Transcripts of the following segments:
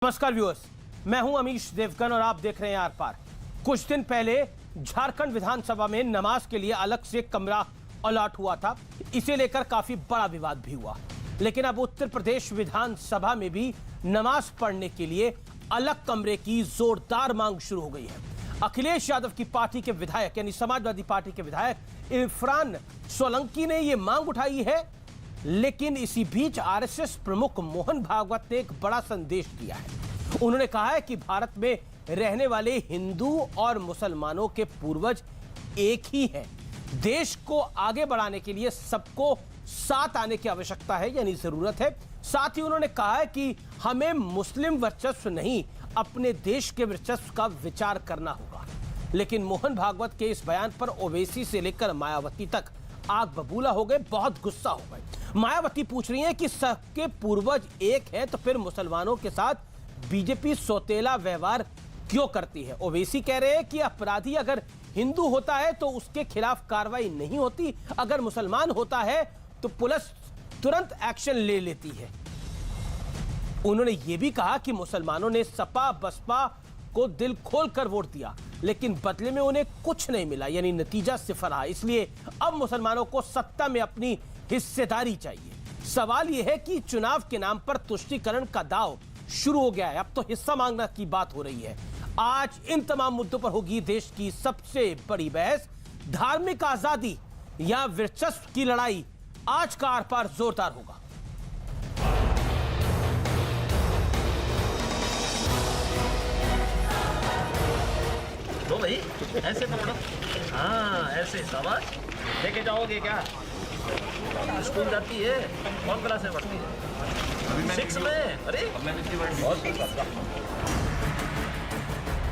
नमस्कार व्यूअर्स, मैं हूं अमीश देवगन और आप देख रहे हैं आर पार। कुछ दिन पहले झारखंड विधानसभा में नमाज के लिए अलग से कमरा अलॉट हुआ था। इसे लेकर काफी बड़ा विवाद भी हुआ, लेकिन अब उत्तर प्रदेश विधानसभा में भी नमाज पढ़ने के लिए अलग कमरे की जोरदार मांग शुरू हो गई है। अखिलेश यादव की पार्टी के विधायक यानी समाजवादी पार्टी के विधायक इरफान सोलंकी ने यह मांग उठाई है, लेकिन इसी बीच आरएसएस प्रमुख मोहन भागवत ने एक बड़ा संदेश दिया है। उन्होंने कहा है कि भारत में रहने वाले हिंदू और मुसलमानों के पूर्वज एक ही हैं। देश को आगे बढ़ाने के लिए सबको साथ आने की आवश्यकता है, यानी जरूरत है। साथ ही उन्होंने कहा है कि हमें मुस्लिम वर्चस्व नहीं, अपने देश के वर्चस्व का विचार करना होगा। लेकिन मोहन भागवत के इस बयान पर ओवैसी से लेकर मायावती तक आग बबूला हो गए, बहुत गुस्सा हो गए। मायावती पूछ रही हैं कि सबके पूर्वज एक हैं, तो फिर मुसलमानों के साथ बीजेपी सौतेला व्यवहार क्यों करती है। ओवैसी कह रहे हैं कि अपराधी अगर हिंदू होता है तो उसके खिलाफ कार्रवाई नहीं होती, अगर मुसलमान होता है तो पुलिस तुरंत एक्शन ले लेती है। उन्होंने यह भी कहा कि मुसलमानों ने सपा बसपा को दिल खोलकर वोट दिया, लेकिन बदले में उन्हें कुछ नहीं मिला, यानी नतीजा सिफर रहा। इसलिए अब मुसलमानों को सत्ता में अपनी हिस्सेदारी चाहिए। सवाल यह है कि चुनाव के नाम पर तुष्टीकरण का दांव शुरू हो गया है। अब तो हिस्सा मांगने की बात हो रही है। आज इन तमाम मुद्दों पर होगी देश की सबसे बड़ी बहस। धार्मिक आजादी या वर्चस्व की लड़ाई। आज का आर पार जोरदार होगा। तो भाई ऐसे पकड़ो। हाँ ऐसे, शाबाश। लेके जाओगे क्या? स्कूल जाती है? कौन क्लास में पढ़ती है? 6 में। अरे बहुत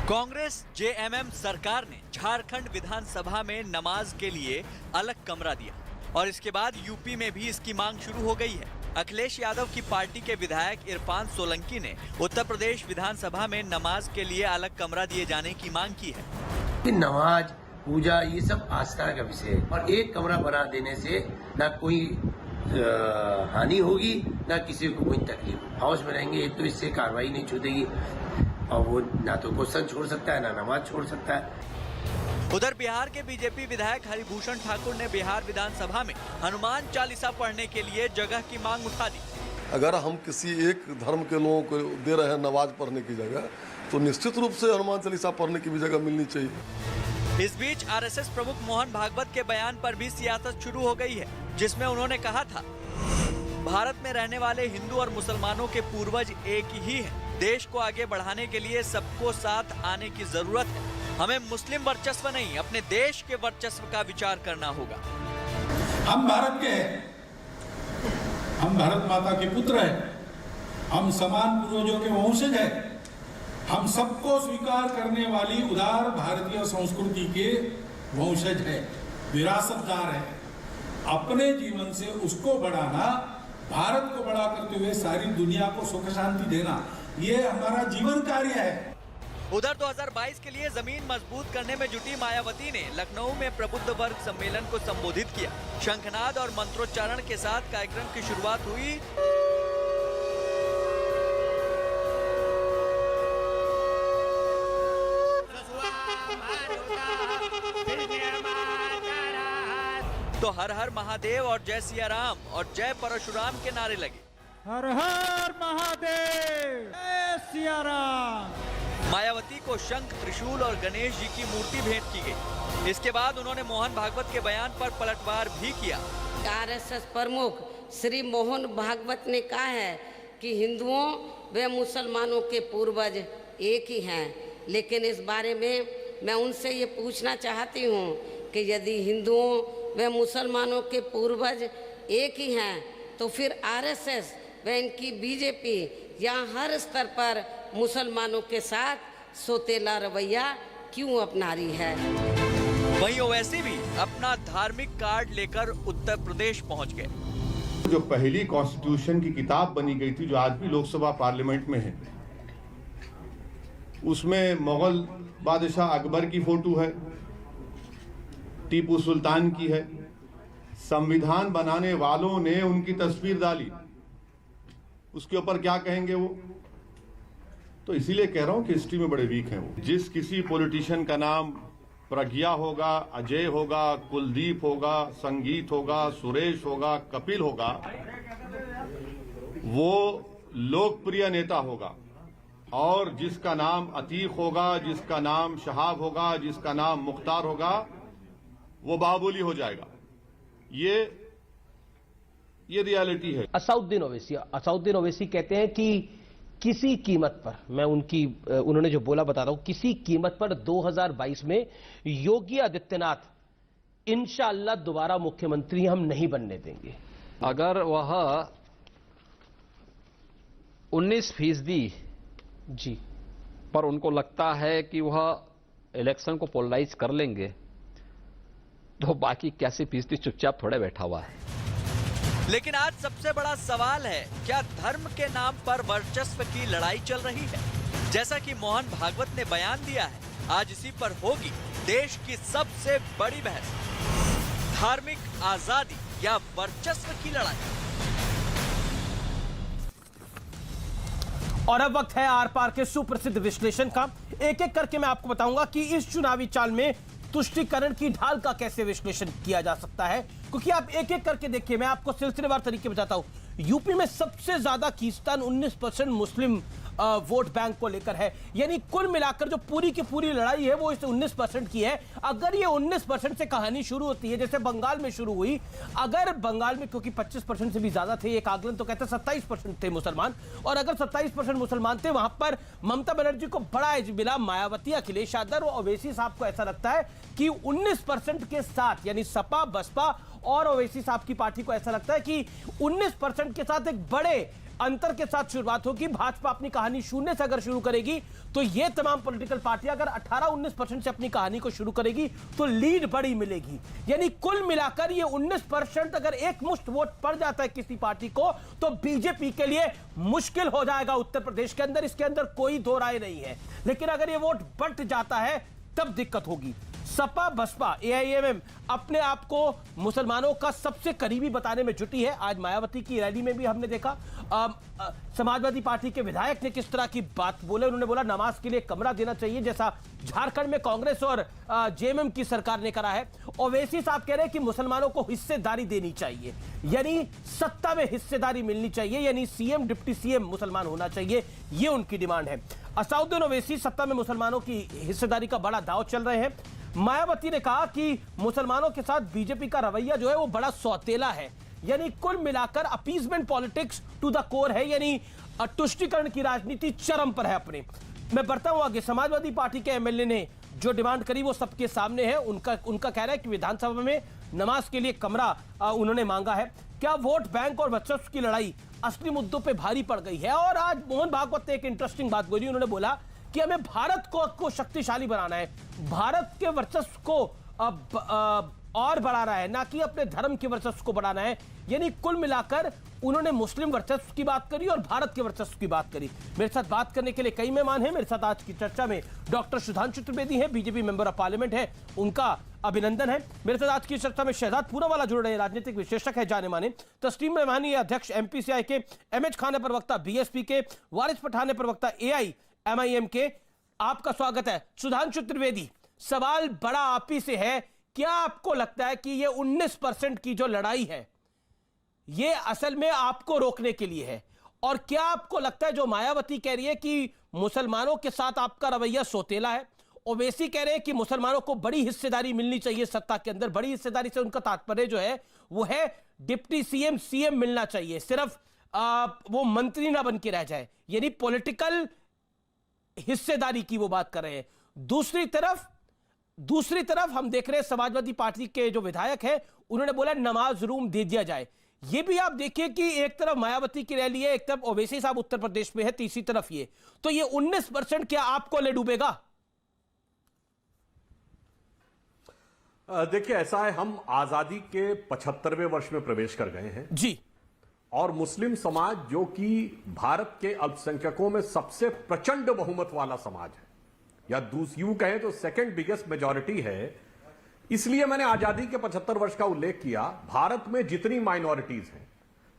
कांग्रेस जेएमएम सरकार ने झारखंड विधानसभा में नमाज के लिए अलग कमरा दिया और इसके बाद यूपी में भी इसकी मांग शुरू हो गई है। अखिलेश यादव की पार्टी के विधायक इरफान सोलंकी ने उत्तर प्रदेश विधानसभा में नमाज के लिए अलग कमरा दिए जाने की मांग की है। नमाज पूजा ये सब आस्था का विषय है और एक कमरा बना देने से ना कोई हानि होगी ना किसी को कोई तकलीफ। हाउस में रहेंगे तो इससे कार्रवाई नहीं छूटेगी और वो ना तो क्वेश्चन छोड़ सकता है ना नमाज छोड़ सकता है। उधर बिहार के बीजेपी विधायक हरिभूषण ठाकुर ने बिहार विधानसभा में हनुमान चालीसा पढ़ने के लिए जगह की मांग उठा दी। अगर हम किसी एक धर्म के लोगों को दे रहे हैं नमाज पढ़ने की जगह, तो निश्चित रूप से हनुमान चालीसा पढ़ने की भी जगह मिलनी चाहिए। इस बीच आरएसएस प्रमुख मोहन भागवत के बयान पर भी सियासत शुरू हो गई है, जिसमें उन्होंने कहा था, भारत में रहने वाले हिंदू और मुसलमानों के पूर्वज एक ही हैं। देश को आगे बढ़ाने के लिए सबको साथ आने की जरूरत है। हमें मुस्लिम वर्चस्व नहीं, अपने देश के वर्चस्व का विचार करना होगा। हम भारत के हैं, हम भारत माता के पुत्र हैं, हम समान पूर्वजों के वंशज हैं, हम सबको स्वीकार करने वाली उदार भारतीय संस्कृति के वंशज हैं, विरासतदार हैं। अपने जीवन से उसको बढ़ाना, भारत को बड़ा करते हुए सारी दुनिया को सुख शांति देना, ये हमारा जीवन कार्य है। उधर 2022 के लिए जमीन मजबूत करने में जुटी मायावती ने लखनऊ में प्रबुद्ध वर्ग सम्मेलन को संबोधित किया। शंखनाद और मंत्रोच्चारण के साथ कार्यक्रम की शुरुआत हुई। तो हर हर महादेव और जय सिया राम और जय परशुराम के नारे लगे। हर हर महादेव, जय सिया राम। मायावती को शंख, त्रिशूल और गणेश जी की मूर्ति भेंट की गई। इसके बाद उन्होंने मोहन भागवत के बयान पर पलटवार भी किया। आरएसएस प्रमुख श्री मोहन भागवत ने कहा है कि हिंदुओं व मुसलमानों के पूर्वज एक ही हैं, लेकिन इस बारे में मैं उनसे ये पूछना चाहती हूँ कि यदि हिंदुओं व मुसलमानों के पूर्वज एक ही हैं, तो फिर आरएसएस व इनकी बीजेपी यहाँ हर स्तर पर मुसलमानों के साथ सौतेला रवैया क्यों अपना रही है। वहीं ओवैसी भी अपना धार्मिक कार्ड लेकर उत्तर प्रदेश पहुंच गए। जो पहली कॉन्स्टिट्यूशन की किताब बनी गई थी, जो आज भी लोकसभा पार्लियामेंट में है, उसमें मुगल बादशाह अकबर की फोटो है, टीपू सुल्तान की है। संविधान बनाने वालों ने उनकी तस्वीर डाली। उसके ऊपर क्या कहेंगे वो? तो इसीलिए कह रहा हूं कि हिस्ट्री में बड़े वीक हैं वो। जिस किसी पॉलिटिशियन का नाम प्रज्ञा होगा, अजय होगा, कुलदीप होगा, संगीत होगा, सुरेश होगा, कपिल होगा, वो लोकप्रिय नेता होगा। और जिसका नाम अतीक होगा, जिसका नाम शहाब होगा, जिसका नाम मुख्तार होगा, वो बाबुली हो जाएगा। ये रियलिटी है। असाउद्दीन ओवैसी कहते हैं कि किसी कीमत पर, मैं उन्होंने जो बोला बता रहा हूं, किसी कीमत पर 2022 में योगी आदित्यनाथ इंशाअल्लाह दोबारा मुख्यमंत्री हम नहीं बनने देंगे। अगर वह 19% जी पर उनको लगता है कि वह इलेक्शन को पोलराइज कर लेंगे, तो बाकी 81% चुपचाप थोड़े बैठा हुआ है। लेकिन आज सबसे बड़ा सवाल है, क्या धर्म के नाम पर वर्चस्व की लड़ाई चल रही है? जैसा कि मोहन भागवत ने बयान दिया है, आज इसी पर होगी देश की सबसे बड़ी बहस, धार्मिक आजादी या वर्चस्व की लड़ाई। और अब वक्त है आर पार के सुप्रसिद्ध विश्लेषण का। एक एक करके मैं आपको बताऊंगा कि इस चुनावी चाल में तुष्टीकरण की ढाल का कैसे विश्लेषण किया जा सकता है, क्योंकि आप एक एक करके देखिए। मैं आपको सिलसिलेवार तरीके बताता हूं। यूपी में सबसे ज्यादा खींचतान 19% मुस्लिम वोट बैंक को लेकर है, यानी कुल मिलाकर जो पूरी की पूरी लड़ाई है वो इस 19% की है। अगर ये 19% से कहानी शुरू होती है जैसे बंगाल में शुरू हुई, अगर बंगाल में, क्योंकि 25% से भी ज्यादा थे, एक आकलन तो कहते 27% थे मुसलमान, और अगर 27% मुसलमान थे, वहां पर ममता बनर्जी को बड़ा एज मिला। मायावती, अखिलेश यादव और ओवैसी साहब को ऐसा लगता है कि 19% के साथ, यानी सपा, बसपा और ओवैसी साहब की पार्टी को ऐसा लगता है कि 19% के साथ एक बड़े अंतर के साथ शुरुआत होगी। भाजपा अपनी कहानी शून्य से अगर शुरू करेगी तो ये तमाम पॉलिटिकल पार्टियां अगर 18-19% से अपनी कहानी को शुरू करेगी तो लीड बड़ी मिलेगी। यानी कुल मिलाकर ये 19% अगर एक मुश्त वोट पड़ जाता है किसी पार्टी को तो बीजेपी के लिए मुश्किल हो जाएगा उत्तर प्रदेश के अंदर, इसके अंदर कोई दो राय नहीं है। लेकिन अगर ये वोट बंट जाता है तब दिक्कत होगी। सपा, बसपा, एआईएमएम अपने आप को मुसलमानों का सबसे करीबी बताने में जुटी है। आज मायावती की रैली में भी हमने देखा समाजवादी पार्टी के विधायक ने किस तरह की बात बोले। उन्होंने बोला नमाज के लिए कमरा देना चाहिए, जैसा झारखंड में कांग्रेस और जेएमएम की सरकार ने करा है। ओवैसी साहब कह रहे हैं कि मुसलमानों को हिस्सेदारी देनी चाहिए, यानी सत्ता में हिस्सेदारी मिलनी चाहिए, यानी सीएम, डिप्टी सीएम मुसलमान होना चाहिए, ये उनकी डिमांड है। असाउद्दीन ओवैसी सत्ता में मुसलमानों की हिस्सेदारी का बड़ा दांव चल रहे हैं। मायावती ने कहा कि मुसलमानों के साथ बीजेपी का रवैया जो है वो बड़ा सौतेला है, यानी कुल मिलाकर appeasement politics to the core है, यानी तुष्टीकरण की राजनीति चरम पर है अपने। मैं बढ़ता हूं आगे। समाजवादी पार्टी के एमएलए ने जो डिमांड करी वो सबके सामने है। उनका कहना है कि विधानसभा में नमाज के लिए कमरा उन्होंने मांगा है। क्या वोट बैंक और वर्चस्व की लड़ाई असली मुद्दों पर भारी पड़ गई है? और आज मोहन भागवत ने एक इंटरेस्टिंग बात बोली। उन्होंने बोला कि हमें भारत को शक्तिशाली बनाना है, भारत के वर्चस्व को और बढ़ाना है, ना कि अपने धर्म के वर्चस्व को बढ़ाना है। यानी कुल मिलाकर उन्होंने मुस्लिम वर्चस्व की बात करी और भारत के वर्चस्व की बात करी। मेरे साथ बात करने के लिए कई मेहमान हैं। मेरे साथ आज की चर्चा में डॉक्टर सुधांशु त्रिवेदी हैं, बीजेपी मेंबर ऑफ पार्लियामेंट है, उनका अभिनंदन है। मेरे साथ आज की चर्चा में शहजाद पूनावाला जुड़ रहे हैं, राजनीतिक विश्लेषक है, जाने माने। तस्लीम रहमानी अध्यक्ष एमपीसीआई के, एमएच खान है प्रवक्ता बीएसपी के, वारिस पठान है प्रवक्ता एआईएमआईएम के। आपका स्वागत है। सुधांशु त्रिवेदी, सवाल बड़ा आप ही से है, क्या आपको लगता है कि ये 19% की जो लड़ाई है ये असल में आपको रोकने के लिए है? और क्या आपको लगता है जो मायावती कह रही है कि मुसलमानों के साथ आपका रवैया सौतेला है, ओवैसी कह रहे हैं कि मुसलमानों को बड़ी हिस्सेदारी मिलनी चाहिए सत्ता के अंदर, बड़ी हिस्सेदारी से उनका तात्पर्य जो है वो है डिप्टी सीएम, सीएम मिलना चाहिए, सिर्फ वो मंत्री ना बन के रह जाए, यानी पॉलिटिकल हिस्सेदारी की वो बात कर रहे हैं। दूसरी तरफ हम देख रहे हैं समाजवादी पार्टी के जो विधायक हैं उन्होंने बोला नमाज रूम दे दिया जाए। ये भी आप देखिए कि एक तरफ मायावती की रैली है, एक तरफ ओवैसी साहब उत्तर प्रदेश में है, तीसरी तरफ ये, तो ये 19% क्या आपको ले डूबेगा? देखिए ऐसा है, हम आजादी के 75वें वर्ष में प्रवेश कर गए हैं जी, और मुस्लिम समाज जो कि भारत के अल्पसंख्यकों में सबसे प्रचंड बहुमत वाला समाज है, या यूं कहें तो सेकंड बिगेस्ट मेजॉरिटी है। इसलिए मैंने आजादी के 75 वर्ष का उल्लेख किया। भारत में जितनी माइनॉरिटीज हैं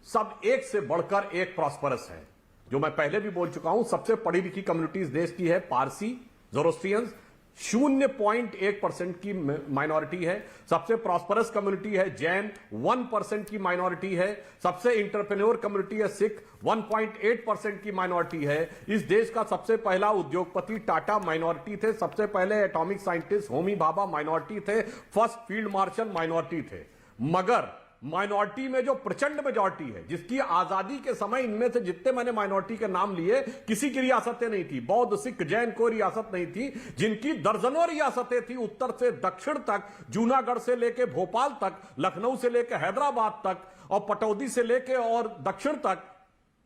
सब एक से बढ़कर एक प्रॉस्परस है। जो मैं पहले भी बोल चुका हूं, सबसे पढ़ी लिखी कम्युनिटीज देश की है पारसी, ज़ोरोस्ट्रियंस, 0.1% की माइनॉरिटी है। सबसे प्रॉस्परस कम्युनिटी है जैन, 1% की माइनॉरिटी है। सबसे इंटरप्रेन्योर कम्युनिटी है सिख, 1.8% की माइनॉरिटी है। इस देश का सबसे पहला उद्योगपति टाटा माइनॉरिटी थे। सबसे पहले atomic scientist Homi Bhabha minority थे। फर्स्ट फील्ड मार्शल माइनॉरिटी थे। मगर माइनॉरिटी में जो प्रचंड मेजॉरिटी है, जिसकी आजादी के समय इनमें से जितने मैंने माइनॉरिटी के नाम लिए, किसी की रियासतें नहीं थी, बौद्ध सिख जैन कोई रियासत नहीं थी, जिनकी दर्जनों रियासतें थी, उत्तर से दक्षिण तक, जूनागढ़ से लेके भोपाल तक, लखनऊ से लेके हैदराबाद तक और पटौदी से लेके और दक्षिण तक।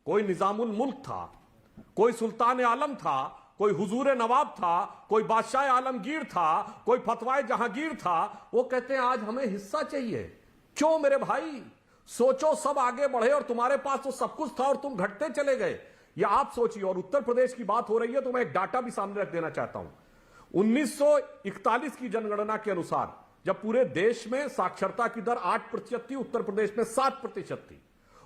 कोई निजामुल मुल्क था, कोई सुल्तान आलम था, कोई हुजूर नवाब था, कोई बादशाह आलमगीर था, कोई फतवाए जहांगीर था। वो कहते हैं आज हमें हिस्सा चाहिए। क्यों मेरे भाई? सोचो, सब आगे बढ़े और तुम्हारे पास तो सब कुछ था और तुम घटते चले गए। या आप सोचिए। और उत्तर प्रदेश की बात हो रही है तो मैं एक डाटा भी सामने रख देना चाहता हूं। 1941 की जनगणना के अनुसार जब पूरे देश में साक्षरता की दर 8% थी, उत्तर प्रदेश में 7% थी।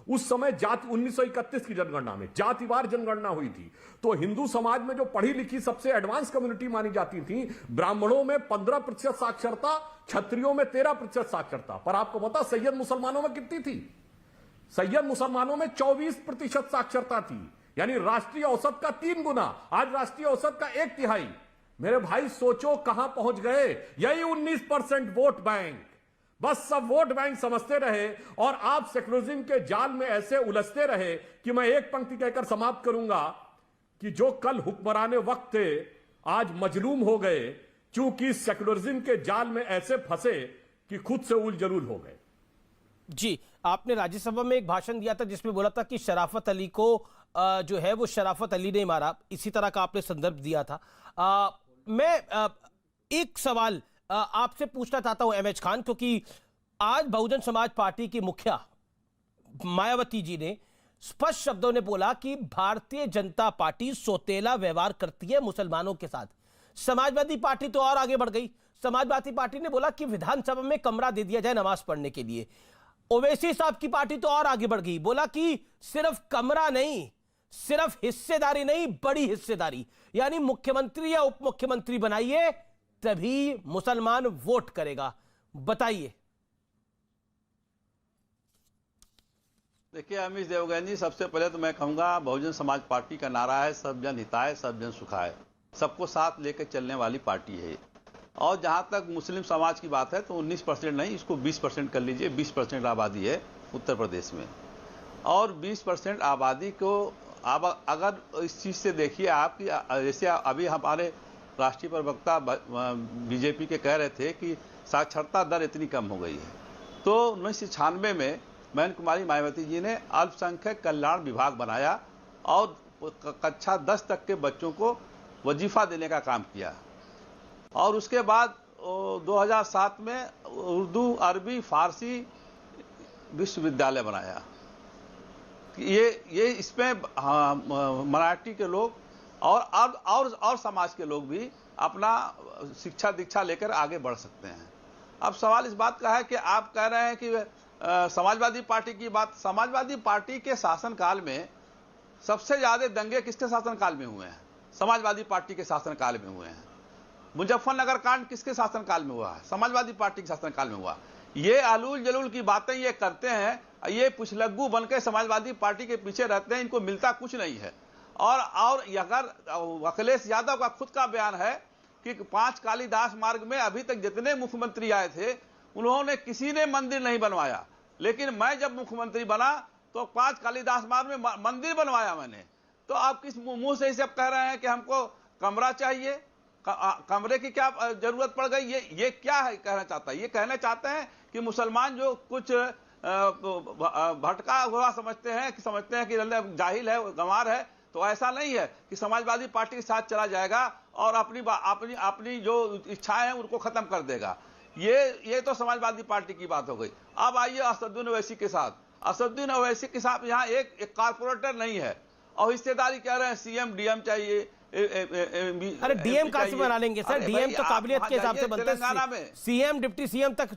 उस समय जाति 1931 की जनगणना में जातिवार जनगणना हुई थी। तो हिंदू समाज में जो पढ़ी लिखी सबसे एडवांस कम्युनिटी मानी जाती थी, ब्राह्मणों में 15% साक्षरता, क्षत्रियों में 13% साक्षरता। पर आपको पता सैयद मुसलमानों में कितनी थी? सैयद मुसलमानों में 24% साक्षरता थी, यानी राष्ट्रीय औसत का 3 गुना। आज राष्ट्रीय औसत का 1/3। मेरे भाई सोचो कहां पहुंच गए। यही 19% वोट बैंक। बस सब वोट बैंक समझते रहे और आप सेकुलरिज्म के जाल में ऐसे उलझते रहे कि मैं एक पंक्ति कहकर समाप्त करूंगा कि जो कल हुक्मराने वक्त थे आज मजलूम हो गए, क्योंकि सेकुलरिज्म के जाल में ऐसे फंसे कि खुद से उल जलूल हो गए। जी, आपने राज्यसभा में एक भाषण दिया था जिसमें बोला था कि शराफत अली को जो है वो शराफत अली ने मारा, इसी तरह का आपने संदर्भ दिया था। मैं एक सवाल आपसे पूछना चाहता हूं एमएच खान, क्योंकि आज बहुजन समाज पार्टी की मुखिया मायावती जी ने स्पष्ट शब्दों ने बोला कि भारतीय जनता पार्टी सौतेला व्यवहार करती है मुसलमानों के साथ। समाजवादी पार्टी तो और आगे बढ़ गई। समाजवादी पार्टी ने बोला कि विधानसभा में कमरा दे दिया जाए नमाज पढ़ने के लिए। ओवैसी साहब की पार्टी तो और आगे बढ़ गई, बोला कि सिर्फ कमरा नहीं, सिर्फ हिस्सेदारी नहीं, बड़ी हिस्सेदारी, यानी मुख्यमंत्री या उप मुख्यमंत्री बनाइए तभी मुसलमान वोट करेगा। बताइए। देखिए अमीश देवगन जी, सबसे पहले तो मैं कहूंगा बहुजन समाज पार्टी का नारा है सब जन हिताय सब जन सुखाय। सबको साथ लेकर चलने वाली पार्टी है। और जहां तक मुस्लिम समाज की बात है तो 19% नहीं, इसको 20% कर लीजिए। 20% आबादी है उत्तर प्रदेश में, और 20% आबादी को अब अगर इस चीज़ से देखिए आप कि जैसे अभी हमारे राष्ट्रीय प्रवक्ता बीजेपी के कह रहे थे कि साक्षरता दर इतनी कम हो गई है, तो 1996 में मैन कुमारी मायावती जी ने अल्पसंख्यक कल्याण विभाग बनाया और कक्षा 10 तक के बच्चों को वजीफा देने का काम किया। और उसके बाद 2007 में उर्दू, अरबी, फारसी विश्वविद्यालय बनाया। ये इसमें मराठी के लोग और समाज के लोग भी अपना शिक्षा दीक्षा लेकर आगे बढ़ सकते हैं। अब सवाल इस बात का है कि आप कह रहे हैं कि समाजवादी पार्टी की बात, समाजवादी पार्टी के शासनकाल में सबसे ज्यादा दंगे किसके शासनकाल में हुए हैं? समाजवादी पार्टी के शासनकाल में हुए हैं। मुजफ्फरनगर कांड किसके शासनकाल में हुआ है? समाजवादी पार्टी के शासनकाल में हुआ। ये आलूल जलूल की बातें ये करते हैं, ये पुछलग्गू बनकर समाजवादी पार्टी के पीछे रहते हैं, इनको मिलता कुछ नहीं है। और अगर अखिलेश यादव का खुद का बयान है कि 5 कालिदास मार्ग में अभी तक जितने मुख्यमंत्री आए थे उन्होंने किसी ने मंदिर नहीं बनवाया, लेकिन मैं जब मुख्यमंत्री बना तो 5 कालिदास मार्ग में मंदिर बनवाया मैंने। तो आप किस मुंह से सब कह रहे हैं कि हमको कमरा चाहिए? कमरे की क्या जरूरत पड़ गई? ये क्या है कहना चाहता है? ये कहना चाहते हैं कि मुसलमान जो कुछ भटका हुआ समझते हैं कि जाहिल है, गंवार है, तो ऐसा नहीं है कि समाजवादी पार्टी के साथ चला जाएगा और अपनी जो इच्छाएं हैं उनको खत्म कर देगा। ये तो समाजवादी पार्टी की बात हो गई। अब आइए असदुद्दीन ओवैसी के साथ। असदुद्दीन ओवैसी के साथ यहाँ एक कारपोरेटर नहीं है और हिस्सेदारी कह रहे हैं सीएम डीएम चाहिए। अरे डीएम कहां से बना लेंगे सर? डीएम तो काबिलियत के हिसाब से बनते हैं। सीएम डिप्टी सीएम तक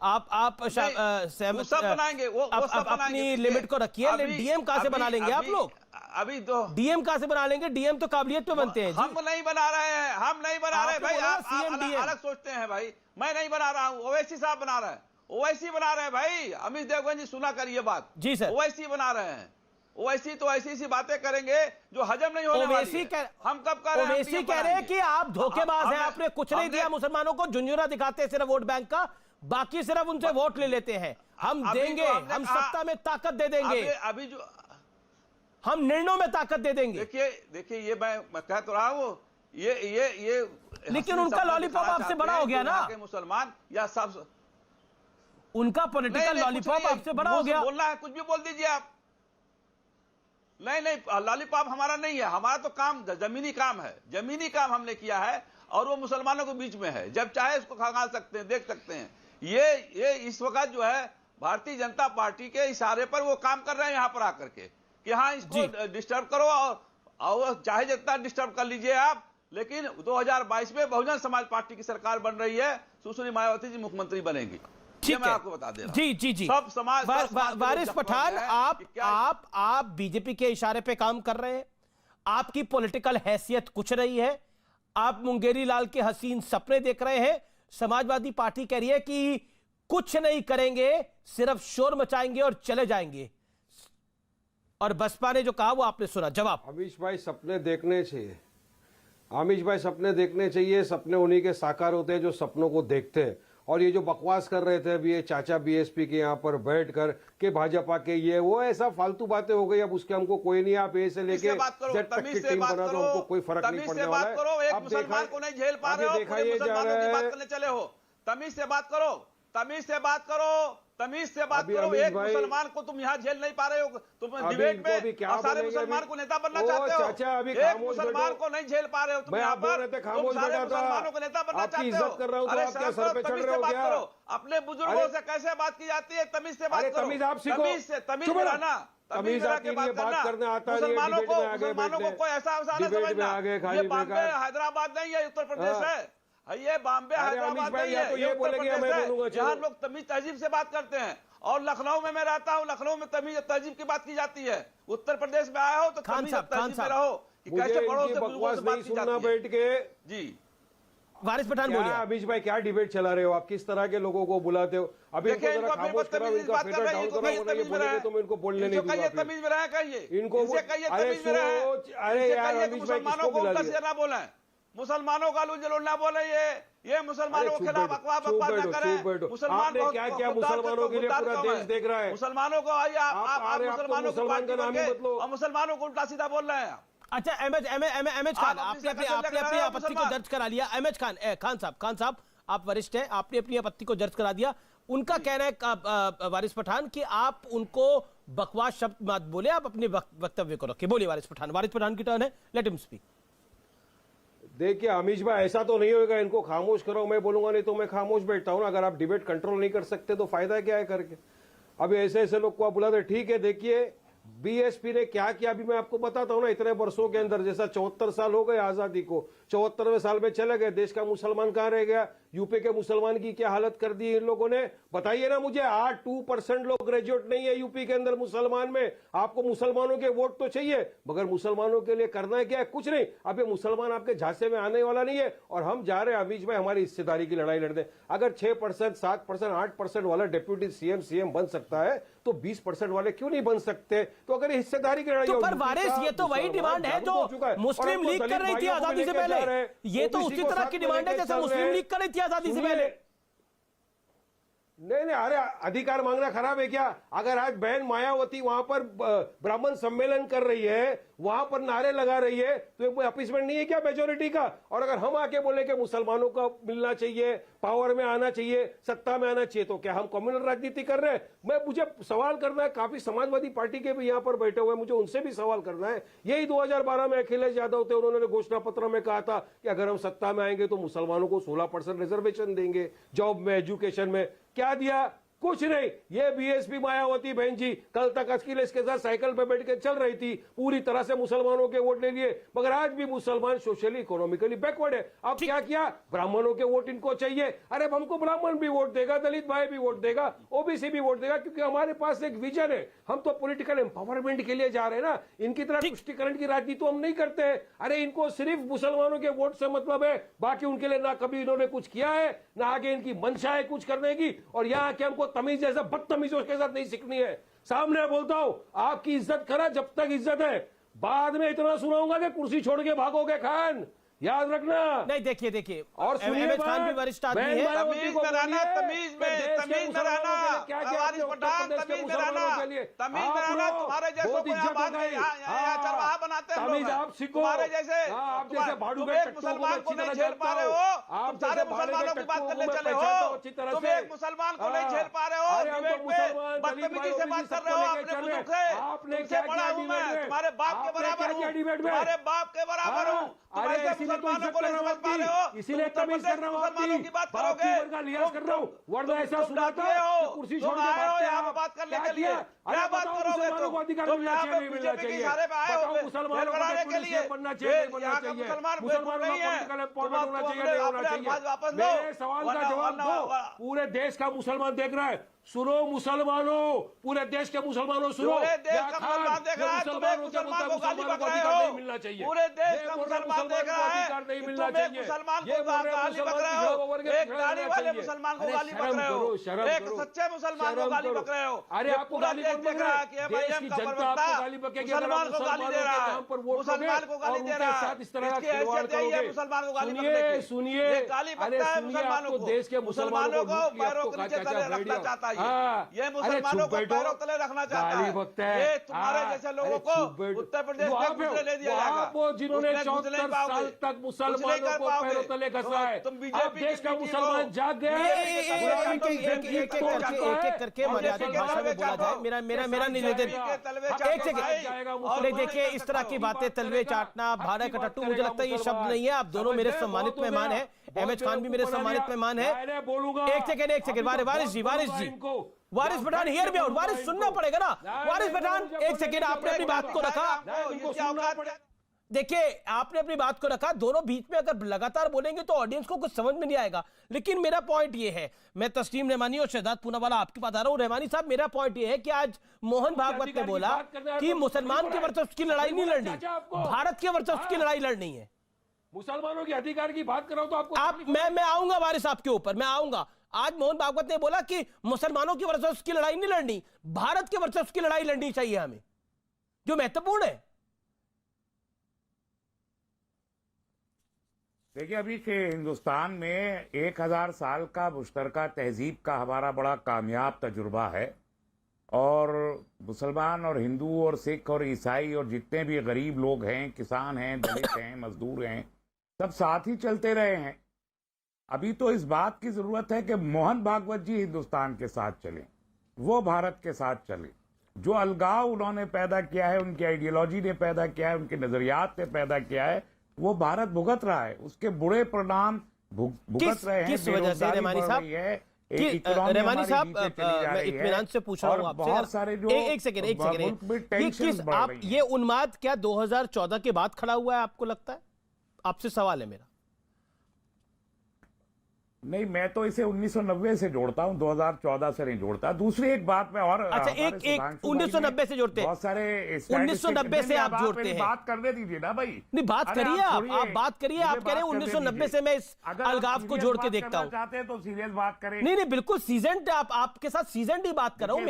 आप वो सब बनाएंगे, वो सब अपनी बनाएंगे। लिमिट को रखिए। डीएम कहां से बना लेंगे आप लोग? अभी तो डीएम कहां से बना लेंगे? डीएम तो काबिलियत पे बनते हैं जी। हम नहीं बना रहे हैं, हम नहीं बना रहे भाई। आप CM अलग सोचते हैं भाई, मैं नहीं बना रहा हूं, ओवैसी साहब बना रहे हैं। ओवैसी बना रहे हैं भाई, अमित देवगन जी सुना करिए बात जी सर। ओवैसी बना रहे हैं। ओवैसी तो ऐसी सी बातें करेंगे जो हजम नहीं होने वाली है। हम कब कर रहे हैं? ओवैसी कह रहे हैं कि आप धोखेबाज हैं, आपने कुछ नहीं दिया मुसलमानों को, झुंझुना दिखाते हैं सिर्फ वोट बैंक का, बाकी सिर्फ उनसे वोट ले लेते हैं। हम देंगे, हम सत्ता में ताकत दे देंगे, अभी जो हम निर्णयों में ताकत दे देंगे। देखिए ये मैं कह तो रहा हूं, ये लेकिन उनका लॉलीपॉप आपसे बड़ा हो गया ना। मुसलमान या सब उनका पॉलिटिकल लॉलीपॉप आपसे बड़ा हो गया। बोलना है कुछ भी बोल दीजिए आप। नहीं लॉलीपॉप हमारा नहीं है, हमारा तो काम जमीनी काम है, जमीनी काम हमने किया है और वो मुसलमानों के बीच में है। जब चाहे इसको खंगाल सकते हैं, देख सकते हैं। ये इस वक्त जो है भारतीय जनता पार्टी के इशारे पर वो काम कर रहे हैं यहाँ पर आकर के कि हाँ इसको डिस्टर्ब करो और चाहे जितना डिस्टर्ब कर लीजिए आप, लेकिन 2022 में बहुजन समाज पार्टी की सरकार बन रही है, सुश्री मायावती जी मुख्यमंत्री बनेगी। ठीक मैं है, आपको बता दे रहा जी जी जी। सब समाज वारिस पठान, आप बीजेपी के इशारे पे काम कर रहे हैं, आपकी पॉलिटिकल हैसियत कुछ रही है, आप मुंगेरी लाल के हसीन सपने देख रहे हैं। समाजवादी पार्टी कह रही है कि कुछ नहीं करेंगे, सिर्फ शोर मचाएंगे और चले जाएंगे। और बसपा ने जो कहा वो आपने सुना जवाब। अमीश भाई सपने देखने चाहिए, अमीश भाई सपने देखने चाहिए। सपने उन्हीं के साकार होते हैं जो सपनों को देखते हैं। और ये जो बकवास कर रहे थे अभी ये चाचा बीएसपी के यहाँ पर बैठ कर के भाजपा के ये वो ऐसा फालतू बातें हो गई। अब उसके हमको कोई नहीं, आप ए से लेके जेड तक की टीम बना दो, हमको कोई फर्क नहीं पड़ने वाला है। अब मुसलमान को नहीं झेल पा रहे हो, देखा ये जा रहा है, बात करने चले हो। तमीज से बात करो, तमीज से बात करो, तमीज से बात करो। एक मुसलमान को तुम यहाँ झेल नहीं पा रहे हो, तुम डिबेट में और सारे मुसलमान को नेता बनना चाहते हो। चाचा अभी एक मुसलमान को नहीं झेल पा रहे हो तुम यहाँ पर, तुम सारे मुसलमानों को नेता बनना चाहते हो। इज्जत कर रहा हूँ तो आप क्या सर पे चढ़ रहे हो क्या? अपने बुजुर्गों से कैसे बात की जाती है, तमीज से बात करो। तमीज आप सीखो, तमीज में रहना, तमीज आपके लिए बात करना आता है। मुसलमानों को कोई ऐसा ना समझना, ये बॉम्बे हैदराबाद नहीं है, उत्तर प्रदेश है। ये बॉम्बे हैदराबाद नहीं है, ये उत्तर प्रदेश है। यहाँ लोग तमीज तहजीब से बात करते हैं। और लखनऊ में मैं रहता हूँ, लखनऊ में तमीज तहजीब की बात की जाती है। उत्तर प्रदेश में आए हो तो तमीज तहजीब में रहो कि कैसे बड़ों से बुजुर्गों से बात की जाती है। बैठ के जी वारिस पठान बोलिए। अमीश भाई क्या डिबेट चला रहे हो आप? किस तरह के लोगों को बुलाते हो? अभी इनको जरा खामोश कराओ, इनका फेडर डाउन करो, वरना ये बोलेंगे तो मैं इनको बोलने नहीं दूंगा। तमीज में रहा कहिए इनको, अरे यार अमीश भाई किसको बुला लिया? ना बोले मुसलमानों का लूजलों ना बोले, ये मुसलमानों के खिलाफ बकवास ना करें। मुसलमान को क्या क्या मुसलमानों के लिए पूरा देश देख रहा है। मुसलमानों को आप मुसलमानों को मुसलमान का नाम ही बदलो और मुसलमानों को उल्टा सीधा बोल रहे हैं। अच्छा एमएच खान, आपने अपनी आपत्ति को दर्ज करा लिया। एमएच खान साहब आप वरिष्ठ हैं, आपने अपनी आपत्ति को दर्ज करा दिया। उनका कहना है वारिस पठान कि आप उनको बकवास शब्द मत बोले, आप अपने वक्तव्य को रखें। बोलिए वारिस पठान की टर्न है, लेट हिम स्पीक। देखिए अमीश भाई ऐसा तो नहीं होगा, इनको खामोश करो, मैं बोलूंगा नहीं तो मैं खामोश बैठता हूं ना। अगर आप डिबेट कंट्रोल नहीं कर सकते तो फायदा क्या है करके? अभी ऐसे लोग को आप बुलाते, ठीक है। देखिए बीएसपी ने क्या किया अभी मैं आपको बताता हूं ना। इतने वर्षों के अंदर, जैसा 74 साल हो गए आजादी को, 74वें साल में चले गए, देश का मुसलमान कहां रह गया? यूपी के मुसलमान की क्या हालत कर दी इन लोगों ने, बताइए ना मुझे। 2% लोग ग्रेजुएट नहीं है यूपी के अंदर मुसलमान में। आपको मुसलमानों के वोट तो चाहिए, मगर मुसलमानों के लिए करना है क्या है? कुछ नहीं। अब ये मुसलमान आपके झांसे में आने वाला नहीं है। और हम जा रहे हैं अमीश भाई हमारी हिस्सेदारी की लड़ाई लड़ने। अगर 6%, 7%, 8% वाला डिप्यूटी सीएम बन सकता है तो 20% वाले क्यों नहीं बन सकते? तो अगर हिस्सेदारी की लड़ाई, तो पर वारिस ये तो वही डिमांड है जो मुस्लिम लीग कर रही थी आजादी से पहले। ये तो उसी तरह की डिमांड है जैसे मुस्लिम लीग कर रही थी आजादी से पहले। नहीं, अरे अधिकार मांगना खराब है क्या? अगर आज बहन मायावती वहां पर ब्राह्मण सम्मेलन कर रही है, वहां पर नारे लगा रही है, तो ये कोई अपीसमेंट नहीं है क्या मेजोरिटी का? और अगर हम आके बोले कि मुसलमानों का मिलना चाहिए, पावर में आना चाहिए, सत्ता में आना चाहिए, तो क्या हम कम्युनल राजनीति कर रहे हैं? मुझे सवाल करना है, काफी समाजवादी पार्टी के भी यहाँ पर बैठे हुए हैं, मुझे उनसे भी सवाल करना है। यही 2012 में अखिलेश यादव थे, उन्होंने घोषणा पत्र में कहा था कि अगर हम सत्ता में आएंगे तो मुसलमानों को 16% रिजर्वेशन देंगे, जॉब में, एजुकेशन में। क्या दिया? कुछ नहीं। ये बीएसपी मायावती बहन जी कल तक अखिलेश के साथ साइकिल पे बैठ के चल रही थी, पूरी तरह से मुसलमानों के वोट ले लिए, मगर आज भी मुसलमान सोशली इकोनॉमिकली बैकवर्ड है। अब क्या किया, ब्राह्मणों के वोट इनको चाहिए। अरे हमको ब्राह्मण भी वोट देगा, दलित भाई भी वोट देगा, ओबीसी भी वोट देगा, क्योंकि हमारे पास एक विजन है। हम तो पॉलिटिकल एम्पावरमेंट के लिए जा रहे हैं ना, इनकी तरह तुष्टिकरण की राजनीति तो हम नहीं करते हैं। अरे इनको सिर्फ मुसलमानों के वोट से मतलब है, बाकी उनके लिए ना कभी इन्होंने कुछ किया है, ना आगे इनकी मंशा है कुछ करने की। और यहाँ के हमको तमीज जैसा बदतमीजों के साथ नहीं सीखनी है। सामने बोलता हूं, आपकी इज्जत करा जब तक इज्जत है, बाद में इतना सुनाऊंगा कि कुर्सी छोड़ के भागोगे खान, याद रखना। नहीं देखिए और अहमद खान भी वरिष्ठ आदमी है। तमीज में रहना, तमीज में रहना, वारिस पठान तमीज में रहना, तुम्हारे जैसों को यहाँ बात चरवाहा बनाते हैं लोग। आप सीखो, तुम्हारे जैसे तुम एक मुसलमान को नहीं झेल पा रहे हो, तुम सारे मुसलमानों की बात करने चले हो। तुम एक मुसलमान को नहीं झेल पा रहे हो, डिबेट में बदतमीजी से बात कर रहे हो। अपने बुजुर्ग है, तुमसे बड़ा हूं मैं, तुम्हारे बाप के बराबर हूँ, तुम्हारे बाप के बराबर हूँ। मुसलमानों को नहीं समझ पा रहे हो, इसीलिए तमीज कर रहा हूं, मुसलमानों की बात करोगे, लिहाज कर रहा हूं, वरना ऐसा सुनाता हो कुर्सी छोड़ के भागते यहाँ पे बात करने के लिए। क्या बात करोगे तुम यहाँ पे बीजेपी के इशारे पे आए हो मुसलमानों बनाने के लिए? बनना चाहिए, यहाँ का मुसलमान मुसलमानों नहीं है, होना चाहिए। मेरे सवाल का जवाब दो। पूरे देश का मुसलमान देख रहा है, सुनो मुसलमानों, पूरे देश के मुसलमानों सुनो, पूरे देश का मुसलमान देख रहा है, तुम एक मुसलमान को गाली बक रहे हो। मिलना चाहिए। पूरे देश का मुसलमान देख रहा है, तुम एक मुसलमान को गाली बक रहे हो, एक दाढ़ी वाले मुसलमान को गाली बक रहे हो, एक सच्चे मुसलमान को गाली बक रहे हो। अरे आपको पूरा देश देख रहा है कि एमआईएम का प्रवक्ता मुसलमान को गाली दे रहा है, मुसलमान को गाली दे रहा है। इसकी हैसियत यही है मुसलमान को गाली बकने की। सुनिए, गाली बकता है मुसलमानों को, देश के मुसलमानों को पैरों के नीचे तले रखना चाहता है। ये मुसलमानों को पैरों तले रखना चाहता है। ये तुम्हारे जैसे लोगों को उत्तर प्रदेश में घुसने ले दिया जाएगा। आप जिन्होंने 74 साल तक मुसलमानों को पैरों तले घसा है, तुम बीजेपी देश का मुसलमान जाग गए। एक करके मर्यादित भाषा में बोला जाए। मेरा निवेदन, एक सेकंड देखिए, इस तरह की बातें तलवे चाटना, भाड़ा का टट्टू, मुझे लगता है ये शब्द नहीं है। आप दोनों मेरे सम्मानित मेहमान हैं, अहमद खान भी मेरे सम्मानित मेहमान है। एक सेकंड वारिस पठान, हियर मी आउट। वारिस सुनना पड़ेगा ना, वारिस पठान एक सेकंड, आपने अपनी बात को रखा। देखिए, आपने अपनी बात को रखा, दोनों बीच में अगर लगातार बोलेंगे तो ऑडियंस को कुछ समझ में नहीं आएगा। लेकिन मेरा पॉइंट ये है, मैं तस्लीम रहमानी और शहजाद पूनावाला आपके पास आ रहा हूं। रहमानी साहब, मेरा पॉइंट ये है कि आज मोहन भागवत ने बोला कि मुसलमान के वर्चस्व की लड़ाई नहीं लड़नी, भारत के वर्चस्व की लड़ाई लड़नी है। मुसलमानों के अधिकार की बात कर रहा हूं तो आपको मैं आऊंगा वारिस आपके ऊपर, मैं आऊंगा। आज मोहन भागवत ने बोला कि मुसलमानों के वर्चस्व की लड़ाई नहीं लड़नी, भारत के वर्चस्व की लड़ाई लड़नी चाहिए हमें, जो महत्वपूर्ण है। देखिए, अभी के हिंदुस्तान में 1000 साल का मुश्तरका तहजीब का हमारा बड़ा कामयाब तजुर्बा है, और मुसलमान और हिंदू और सिख और ईसाई और जितने भी गरीब लोग हैं, किसान हैं, दलित हैं, मजदूर हैं, सब साथ ही चलते रहे हैं। अभी तो इस बात की जरूरत है कि मोहन भागवत जी हिंदुस्तान के साथ चलें, वो भारत के साथ चले। जो अलगाव उन्होंने पैदा किया है, उनकी आइडियोलॉजी ने पैदा किया है, उनके नजरियात ने पैदा किया है, वो भारत भुगत रहा है, उसके बुरे परिणाम भुगत रहे हैं। किस वजह से रहमानी साहब? रहमानी साहब, मैं इत्मीनान से पूछ रहा हूँ आपसे, बहुत सारे जो एक सेकंड, आप ये उन्माद क्या 2014 के बाद खड़ा हुआ है, आपको लगता है? आपसे सवाल है मेरा। नहीं, मैं तो इसे 1990 से जोड़ता हूं, 2014 से नहीं जोड़ता। दूसरी एक बात मैं और, अच्छा, एक 1990 से जोड़ते हैं, बहुत सारे 1990 से आप जोड़ते हैं। बात करने दीजिए ना भाई। नहीं, बात करिए आप बात करिए। आप कह रहे हैं 1990 से मैं इस अलगाव को जोड़ के देखता हूं। चाहते हैं तो सीरियस बात करें। नहीं, बिल्कुल सीजन, आपके साथ सीजन ही बात कर रहा हूं।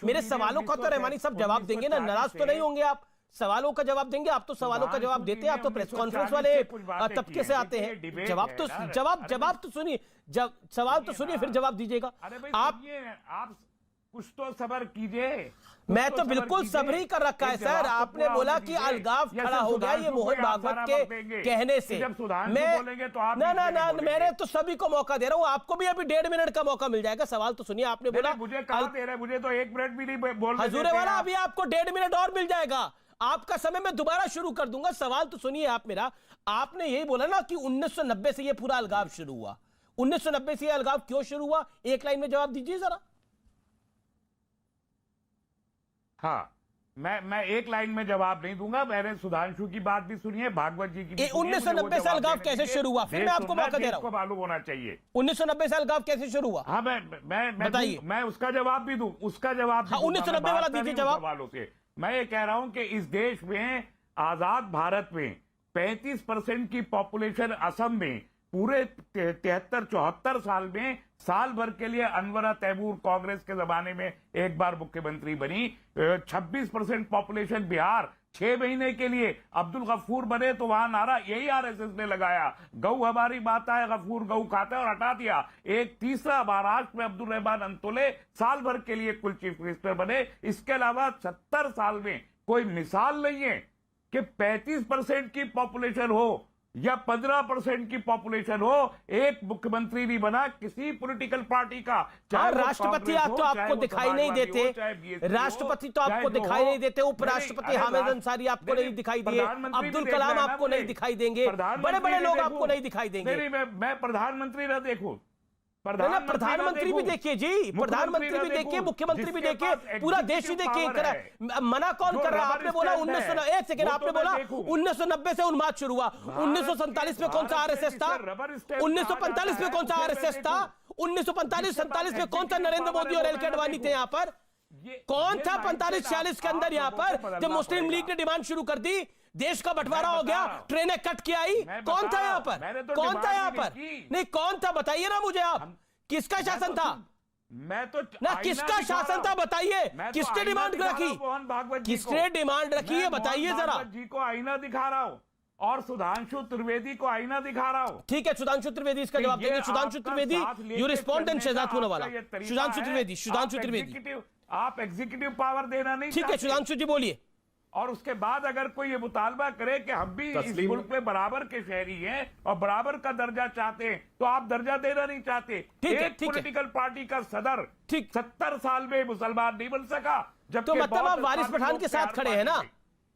मेरे सवालों का तो रहमानी साहब जवाब देंगे ना, नाराज तो नहीं होंगे आप? सवालों का जवाब देंगे आप, तो सवालों का जवाब देते हैं आप, तो प्रेस कॉन्फ्रेंस वाले तबके से आते हैं। जवाब तो सुनिए, सवाल तो सुनिए, फिर जवाब दीजिएगा। आप कुछ तो सब्र कीजिए। मैं तो बिल्कुल सब्र ही कर रखा है सर। आपने बोला कि अलगाव खड़ा हो गया, ये मोहन भागवत के कहने से। मैंने तो सभी को मौका दे रहा हूँ, आपको भी अभी 1.5 मिनट का मौका मिल जाएगा। सवाल तो सुनिए, आपने बोला मुझे कहा दे रहे, मुझे तो 1 मिनट भी नहीं बोल रहे। हजूरे वाला, अभी आपको 1.5 मिनट और मिल जाएगा, आपका समय मैं दोबारा शुरू कर दूंगा। सवाल तो सुनिए आप मेरा। आपने यही बोला ना कि 1990 से ये पूरा अलगाव शुरू हुआ। 1990 से ये अलगाव क्यों शुरू हुआ, एक लाइन में जवाब दीजिए जरा। हाँ, मैं एक लाइन में जवाब नहीं दूंगा। मैंने सुधांशु की बात भी सुनी है, भागवत जी की भी सुनी है। 1990 से अलगाव कैसे शुरू हुआ? फिर मैं आपको मौका दे रहा हूं। मालूम होना चाहिए 1990 से अलगाव कैसे शुरू हुआ? हाँ, मैं बताइए। मैं उसका जवाब भी दूं, उसका जवाब भी हाँ, 1990 वाला दीजिए जवाब। सवालों से मैं ये कह रहा हूं कि इस देश में, आजाद भारत में 35% की पॉपुलेशन असम में पूरे 73-74 साल में साल भर के लिए अनवरा तैमूर कांग्रेस के जमाने में एक बार मुख्यमंत्री बनी। 26% पॉपुलेशन बिहार 6 महीने के लिए अब्दुल गफूर बने तो वहां नारा यही आरएसएस ने लगाया, गऊ हमारी माता है, गफूर गऊ खाता है, और हटा दिया। एक तीसरा महाराष्ट्र में अब्दुल रहमान अंतोले साल भर के लिए कुल चीफ मिनिस्टर बने। इसके अलावा 70 साल में कोई मिसाल नहीं है कि 35% की पॉपुलेशन हो या 15% की पॉपुलेशन हो, एक मुख्यमंत्री नहीं बना किसी पॉलिटिकल पार्टी का। राष्ट्रपति आप तो आपको दिखाई नहीं देते, राष्ट्रपति तो आपको दिखाई नहीं देते, उपराष्ट्रपति हामिद अंसारी आपको नहीं दिखाई दिए, अब्दुल कलाम आपको नहीं दिखाई देंगे, बड़े बड़े लोग आपको नहीं दिखाई देंगे। मैं प्रधानमंत्री न देखूं, प्रधानमंत्री भी देखिए जी, प्रधानमंत्री भी देखिए, मुख्यमंत्री भी देखिए, पूरा देश ही देखिए। मना कौन कर रहा है? आपने बोला 1901 सेकंड, आपने बोला 1990 से उन्माद शुरू हुआ। 1947 में कौन सा आरएसएस था? 1945 में कौन सा आरएसएस था? 1945-47 में कौन सा नरेंद्र मोदी और एलके अडवाणी थे यहाँ पर? कौन था 45-46 के अंदर यहाँ पर जब मुस्लिम लीग ने डिमांड शुरू कर दी, देश का बंटवारा हो गया, ट्रेनें कट के आई? कौन था यहाँ पर? कौन था यहाँ पर? नहीं, कौन था बताइए ना मुझे आप। किसका शासन था? मैं तो ना किसका शासन था बताइए, किसने डिमांड रखी? किसने डिमांड रखी है बताइए जरा। जी को आईना दिखा रहा हूं और सुधांशु त्रिवेदी को आईना दिखा रहा हूं। ठीक है, सुधांशु त्रिवेदी इसका जवाब देंगे। Sudhanshu Trivedi, you respond and Shehzad Poonawalla. Sudhanshu Trivedi, Sudhanshu Trivedi, आप एग्जीक्यूटिव पावर देना नहीं ठीक है। सुधांशु जी बोलिए। और उसके बाद अगर कोई ये मुतालबा करे कि हम भी इस मुल्क में बराबर के शहरी हैं और बराबर का दर्जा चाहते हैं, तो आप दर्जा देना नहीं चाहते। एक पॉलिटिकल पार्टी का सदर 70 साल में मुसलमान नहीं बन सका, जबकि तो मतलब आप वारिस पठान के साथ खड़े हैं ना,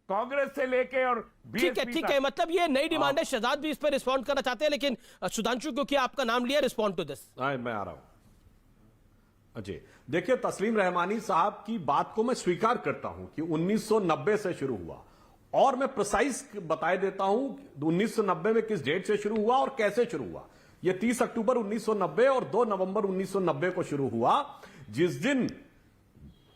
कांग्रेस से लेके और ठीक है, मतलब ये नई डिमांड है। शहजाद भी इस पर रिस्पॉन्ड करना चाहते हैं, लेकिन सुधांशु क्योंकि आपका नाम लिया, रिस्पॉन्ड टू दिस। मैं आ रहा हूं। अजय देखिए, तस्लीम रहमानी साहब की बात को मैं स्वीकार करता हूं कि 1990 से शुरू हुआ, और मैं प्रिसाइज बता देता हूं 1990 में किस डेट से शुरू हुआ और कैसे शुरू हुआ। यह 30 अक्टूबर 1990 और 2 नवंबर 1990 को शुरू हुआ, जिस दिन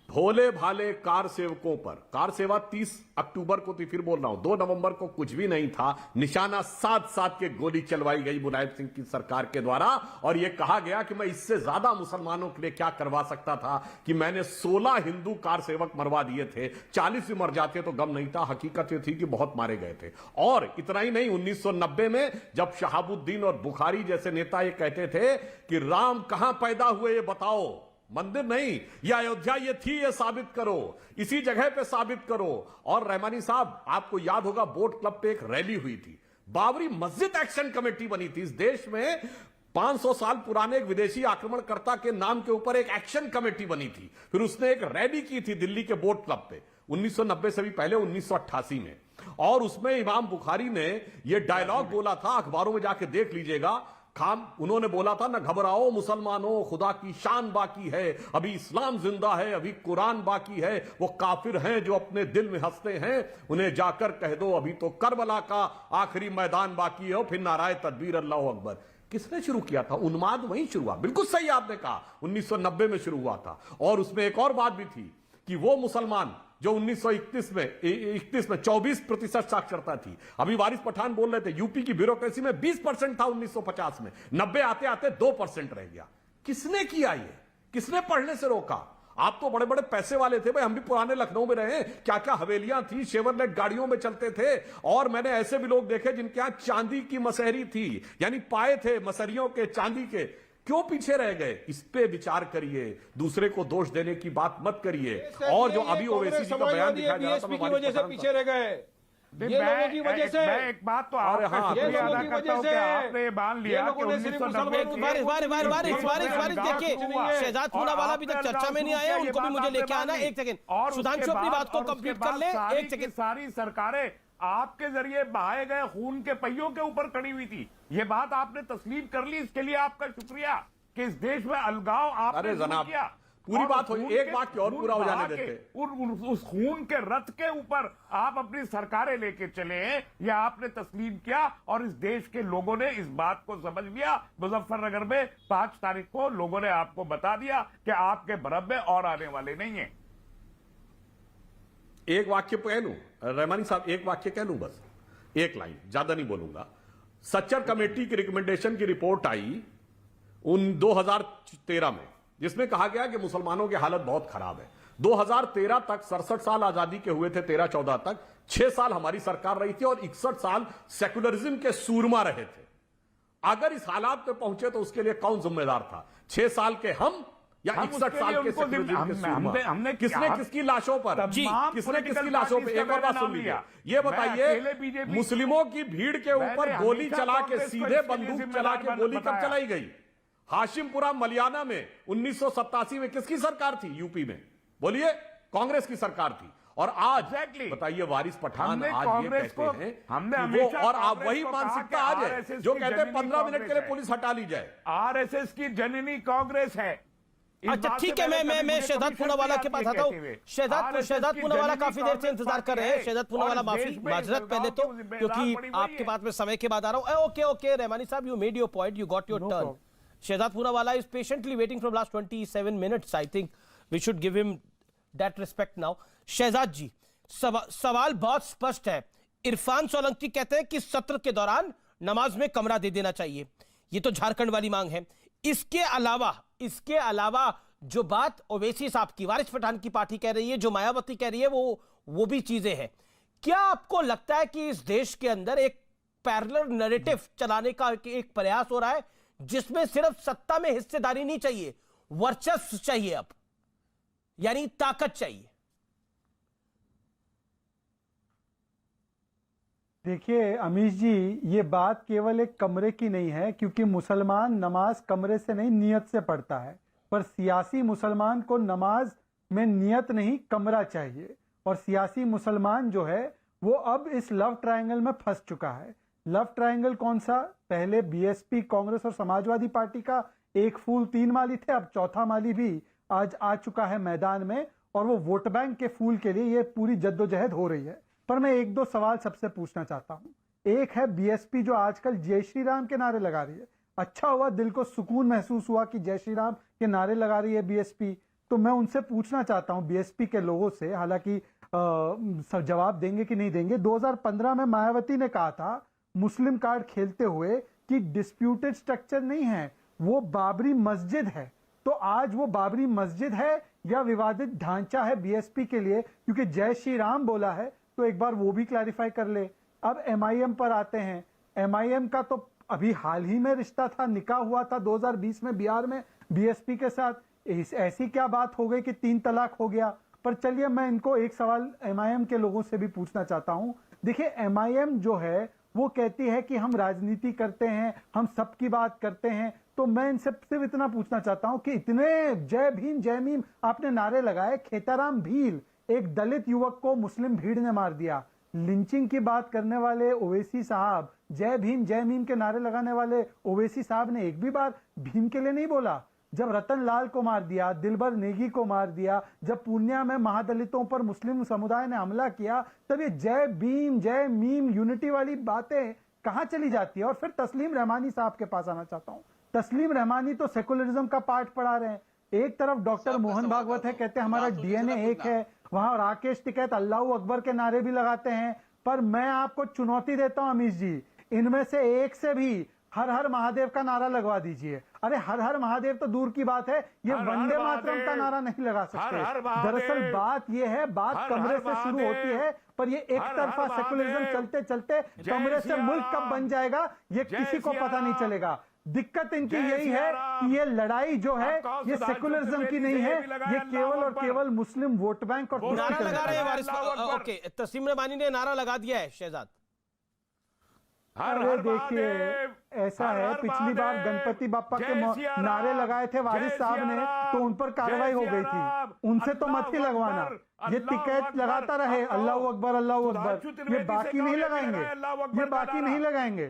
भोले भाले कार सेवकों पर, कार सेवा 30 अक्टूबर को थी, फिर बोल रहा हूं 2 नवंबर को कुछ भी नहीं था, निशाना साध के गोली चलवाई गई मुलायम सिंह की सरकार के द्वारा, और यह कहा गया कि मैं इससे ज्यादा मुसलमानों के लिए क्या करवा सकता था कि मैंने 16 हिंदू कार सेवक मरवा दिए थे। 40 भी मर जाते तो गम नहीं था, हकीकत यह थी कि बहुत मारे गए थे। और इतना ही नहीं, 1990 में जब शहाबुद्दीन और बुखारी जैसे नेता ये कहते थे कि राम कहां पैदा हुए ये बताओ, मंदिर नहीं, यह अयोध्या ये थी ये साबित करो, इसी जगह पे साबित करो। और रहमानी साहब, आपको याद होगा बोट क्लब पे एक रैली हुई थी, बाबरी मस्जिद एक्शन कमेटी बनी थी। इस देश में 500 साल पुराने एक विदेशी आक्रमणकर्ता के नाम के ऊपर एक एक्शन कमेटी बनी थी, फिर उसने एक रैली की थी दिल्ली के बोट क्लब पे 1990 से भी पहले 1988 में, और उसमें इमाम बुखारी ने यह डायलॉग बोला था, अखबारों में जाके देख लीजिएगा। उन्होंने बोला था, न घबराओ मुसलमानों, खुदा की शान बाकी है, अभी इस्लाम जिंदा है, अभी कुरान बाकी है, वो काफिर हैं जो अपने दिल में हंसते हैं, उन्हें जाकर कह दो अभी तो करबला का आखिरी मैदान बाकी है, फिर नाराए तकबीर अल्लाहु अकबर। किसने शुरू किया था? उन्माद वहीं शुरू हुआ, बिल्कुल सही आपने कहा, 1990 में शुरू हुआ था। और उसमें एक और बात भी थी कि वो मुसलमान जो 1931 में 24% साक्षरता थी, अभी वारिस पठान बोल रहे थे यूपी की ब्यूरोक्रेसी में 20% था 1950 में, 90 आते आते 2% रह गया। किसने किया ये? किसने पढ़ने से रोका? आप तो बड़े बड़े पैसे वाले थे भाई, हम भी पुराने लखनऊ में रहे, क्या क्या हवेलियां थी, शेवरलेट गाड़ियों में चलते थे, और मैंने ऐसे भी लोग देखे जिनके यहां चांदी की मसहरी थी, यानी पाए थे मसहरियों के, चांदी के। क्यों पीछे रह गए? इस पे विचार करिए, दूसरे को दोष देने की बात मत करिए। और जो अभी ओवैसी जी का बयान दिखाया जा रहा था, की वजह से पीछे रह गए, ये लोगों की वजह से। मैं एक बात तो आपका शुक्रिया अदा करता हूं कि आपने मान लिया कि 1990 देखिए, शहजाद पूनावाला अभी तक चर्चा में नहीं आए, उनको भी मुझे लेके आना। एक सेकंड, सुधांशु अपनी बात को कंप्लीट कर ले। एक सेकंड, सारी सरकारें आपके जरिए बहाए गए खून के पहियों के ऊपर खड़ी हुई थी, ये बात आपने तस्लीम कर ली, इसके लिए आपका शुक्रिया कि इस देश में अलगाव आपने किया। पूरी बात हुई, एक वाक्य और पूरा हो जाने देते। उस खून के रथ के ऊपर आप अपनी सरकारें लेके चले हैं, या आपने तस्लीम किया और इस देश के लोगों ने इस बात को समझ लिया। मुजफ्फरनगर में 5 तारीख को लोगों ने आपको बता दिया कि आपके बरब्बे और आने वाले नहीं है। एक वाक्य कह लूं रहमानी साहब, एक वाक्य कह लूं बस, एक लाइन, ज्यादा नहीं बोलूंगा। सच्चर कमेटी की रिकमेंडेशन की रिपोर्ट आई 2013 में, जिसमें कहा गया कि मुसलमानों की हालत बहुत खराब है। 2013 तक 67 साल आजादी के हुए थे, 13-14 तक 6 साल हमारी सरकार रही थी और 61 साल सेकुलरिज्म के सूरमा रहे थे। अगर इस हालात पे पहुंचे तो उसके लिए कौन जिम्मेदार था? 6 साल के हम या 61 साल के सेकुलरिज्म के सूरमा? किसने किसकी लाशों पर, किसने किसकी लाशों पर? एक और बात सुन लीजिए, ये बताइए मुस्लिमों की भीड़ के ऊपर गोली चला के, सीधे बंदूक चला के गोली कब चलाई गई? हाशिमपुरा मलियाना में 1987 में किसकी सरकार थी? यूपी में, बोलिए, कांग्रेस की सरकार थी। और आज बताइए वारिस पठान आज ये कहते हैं कि वो, और आप वही मानसिकता आज है जो कहते हैं 15 मिनट के लिए पुलिस हटा ली जाए। आरएसएस की जननी कांग्रेस है। अच्छा ठीक है, मैं शहजाद पूनावाला के पास आता हूं। शहजाद पूनावाला काफी देर से इंतजार कर रहे हैं। शहजाद पूनावाला, माजरत पहले तो, क्योंकि आपके पास में समय के बाद आ रहा हूं। ओके रहमानी साहब, you made your point, you got your turn. Shehzad Poonawala is patiently waiting from last 27 minutes. I think we should give him that respect now. Shehzad जी, सवाल बहुत स्पष्ट है। इरफान सोलंकी कहते हैं कि सत्र के दौरान नमाज में कमरा दे देना चाहिए। ये तो झारखंड वाली मांग है। इसके अलावा जो बात ओवैसी साहब की, वारिस पठान की पार्टी कह रही है, जो मायावती कह रही है, वो भी चीजें हैं। क्या आपको लगता है कि इस देश के अंदर एक पैरेलल नैरेटिव चलाने का एक प्रयास हो रहा है, जिसमें सिर्फ सत्ता में हिस्सेदारी नहीं चाहिए, वर्चस्व चाहिए, अब यानी ताकत चाहिए? देखिए अमीश जी, ये बात केवल एक कमरे की नहीं है, क्योंकि मुसलमान नमाज कमरे से नहीं नियत से पढ़ता है, पर सियासी मुसलमान को नमाज में नियत नहीं कमरा चाहिए। और सियासी मुसलमान जो है वो अब इस लव ट्रायंगल में फंस चुका है। लव ट्रायंगल कौन सा? पहले बीएसपी, कांग्रेस और समाजवादी पार्टी का एक फूल 3 माली थे, अब चौथा माली भी आज आ चुका है मैदान में, और वो वोट बैंक के फूल के लिए ये पूरी जद्दोजहद हो रही है। पर मैं 1-2 सवाल सबसे पूछना चाहता हूं। एक है बीएसपी जो आजकल जय श्री राम के नारे लगा रही है। अच्छा हुआ, दिल को सुकून महसूस हुआ कि जय श्री राम के नारे लगा रही है बीएसपी। तो मैं उनसे पूछना चाहता हूं, बीएसपी के लोगों से, हालांकि सब जवाब देंगे कि नहीं देंगे। 2015 में मायावती ने कहा था मुस्लिम कार्ड खेलते हुए कि डिस्प्यूटेड स्ट्रक्चर नहीं है, वो बाबरी मस्जिद है। तो आज वो बाबरी मस्जिद है या विवादित ढांचा है बीएसपी के लिए? क्योंकि जय श्री राम बोला है तो एक बार वो भी क्लैरिफाई कर ले। अब एमआईएम पर आते हैं। एमआईएम का तो अभी हाल ही में रिश्ता था, निकाह हुआ था 2020 में बिहार में बीएसपी के साथ। ऐसी क्या बात हो गई कि 3 तलाक हो गया? पर चलिए मैं इनको एक सवाल एमआईएम के लोगों से भी पूछना चाहता हूं। देखिए एमआईएम जो है वो कहती है कि हम राजनीति करते हैं, हम सबकी बात करते हैं। तो मैं इनसे सिर्फ इतना पूछना चाहता हूं कि इतने जय भीम जय मीम आपने नारे लगाए, खेताराम भील एक दलित युवक को मुस्लिम भीड़ ने मार दिया। लिंचिंग की बात करने वाले ओवैसी साहब, जय भीम जय मीम के नारे लगाने वाले ओवैसी साहब ने एक भी बार भीम के लिए नहीं बोला। जब रतन लाल को मार दिया, दिलबर नेगी को मार दिया, जब पूर्णिया में महादलितों पर मुस्लिम समुदाय ने हमला किया, तब ये जय भीम जय मीम यूनिटी वाली बातें कहां चली जाती है? और फिर तस्लीम रहमानी साहब के पास आना चाहता हूं। तस्लीम रहमानी तो सेकुलरिज्म का पाठ पढ़ा रहे हैं। एक तरफ डॉक्टर मोहन भागवत है, कहते हैं हमारा डीएनए एक है, वहां राकेश टिकैत अल्लाह अकबर के नारे भी लगाते हैं। पर मैं आपको चुनौती देता हूं अमीश जी, इनमें से एक से भी हर हर महादेव का नारा लगवा दीजिए। अरे हर हर महादेव तो दूर की बात है, ये वंदे मातरम का नारा नहीं लगा सकते। दरअसल बात ये है, बात कमरे से शुरू होती है, पर ये एक तरफा सेकुलरिज्म चलते चलते कमरे से मुल्क कब बन जाएगा ये किसी को पता नहीं चलेगा। दिक्कत इनकी यही है कि ये लड़ाई जो है ये सेकुलरिज्म की नहीं है, ये केवल और केवल मुस्लिम वोट बैंक और नारा लगा रहे हैं वारिस। ओके, तस्लीम रहमानी ने नारा लगा दिया है शहजाद। अरे देखिए ऐसा है, पिछली बार गणपति बाप्पा के नारे लगाए थे वारिस साहब ने, तो उन पर कार्रवाई हो गई थी। उनसे तो मत ही लगवाना, ये टिकट लगाता रहे अल्लाह अकबर अल्लाह अकबर, ये बाकी नहीं लगाएंगे, ये बाकी नहीं लगाएंगे।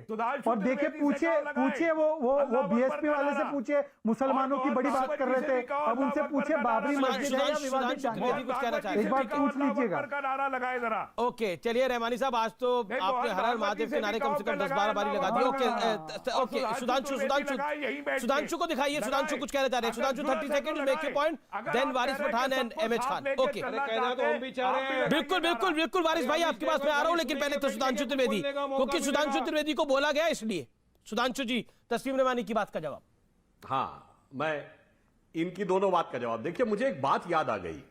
और देखिए पूछिए वो बीएसपी वाले से पूछिए, मुसलमानों की बड़ी बात कर रहे थे, अब उनसे पूछिए बाबरी मस्जिद है या विवादित जांच, एक बार पूछ लीजिएगा। नारा लगाए जरा। ओके चलिए रहमानी साहब, आज तो आपने हर हर महादेव के नारे कम से कम 10-12 बारी लगा दिए। ओके सुधांशु को दिखाइए, सुधांशु कुछ कहना चाह रहे हैं। Sudhanshu 30 second, make your point, then Waris Pathan and MH Khan. Okay बिल्कुल वारिस भाई आपके पास मैं आ रहा हूं, लेकिन पहले तो सुधांशु त्रिवेदी, क्योंकि सुधांशु त्रिवेदी को बोला गया इसलिए। सुधांशु जी, तस्लीम रहमानी की बात का जवाब। हाँ, मैं इनकी दोनों बात का जवाब। देखिए, मुझे एक बात याद आ गई।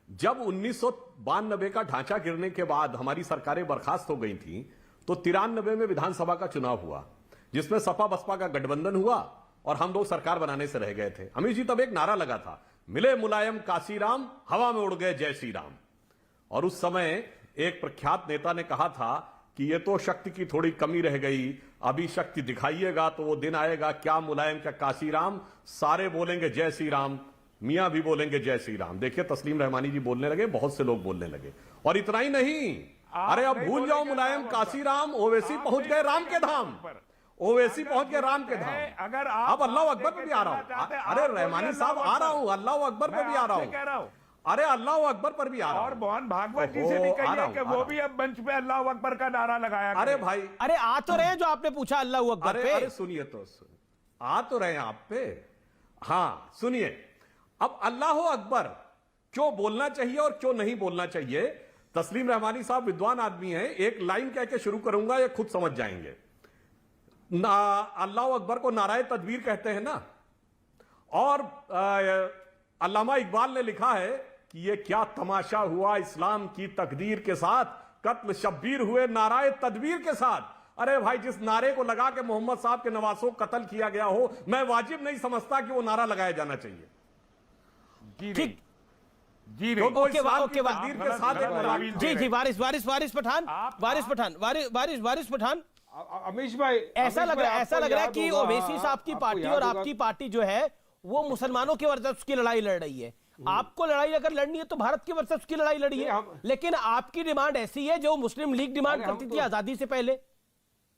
जब 1992 का ढांचा गिरने के बाद हमारी सरकारें बर्खास्त हो गई थी, तो 93 में विधानसभा का चुनाव हुआ, जिसमें सपा बसपा का गठबंधन हुआ और हम लोग सरकार बनाने से रह गए थे। अमित जी, तब एक नारा लगा था, मिले मुलायम काशीराम, हवा में उड़ गए जय श्री राम। और उस समय एक प्रख्यात नेता ने कहा था कि ये तो शक्ति की थोड़ी कमी रह गई, अभी शक्ति दिखाइएगा तो वो दिन आएगा, क्या मुलायम क्या काशीराम, सारे बोलेंगे जय श्री राम, मियां भी बोलेंगे जय श्री राम। देखिए, तस्लीम रहमानी जी बोलने लगे, बहुत से लोग बोलने लगे। और इतना ही नहीं, अरे अब भूल जाओ मुलायम काशीराम, ओवैसी पहुंच गए राम के धाम, ओवैसी पहुंच गए राम के धाम। अगर अब अल्लाह अकबर पे भी आ रहा हूं। अरे रहमानी साहब, आ रहा हूं, अल्लाह अकबर पे भी आ रहा हूं। अरे अल्लाह अकबर पर भी आ रहा हूं। और मोहन भागवत जी से भी कहिए कि वो भी अब मंच पे अल्लाह अकबर का नारा लगाया। अरे भाई, अरे आ तो रहे जो आपने पूछा अल्लाह अकबर पे। अरे सुनिए तो, आ तो रहे हैं आप पे। हाँ सुनिए, अब अल्लाह अकबर क्यों बोलना चाहिए और क्यों नहीं बोलना चाहिए, तस्लीम रहमानी साहब विद्वान आदमी हैं, एक लाइन कह के शुरू करूंगा, ये खुद समझ जाएंगे। अल्लाह अकबर को नाराए तदबीर कहते हैं ना, और अल्लामा इकबाल ने लिखा है कि ये क्या तमाशा हुआ इस्लाम की तकदीर के साथ, कत्ल शब्बीर हुए नाराए तदबीर के साथ। अरे भाई, जिस नारे को लगा के मोहम्मद साहब के नवासों को कत्ल किया गया हो, मैं वाजिब नहीं समझता कि वो नारा लगाया जाना चाहिए। ठीक जी, ओके वारिस पठान। अमीश भाई, ऐसा लग रहा है कि ओवैसी साहब की पार्टी और आपकी पार्टी जो है वो मुसलमानों के वर्चस्व की लड़ाई लड़ रही है। आपको लड़ाई अगर लड़नी है तो भारत के वर्चस्व की लड़ाई लड़ी है, लेकिन आपकी डिमांड ऐसी है जो मुस्लिम लीग डिमांड करती थी आजादी से पहले,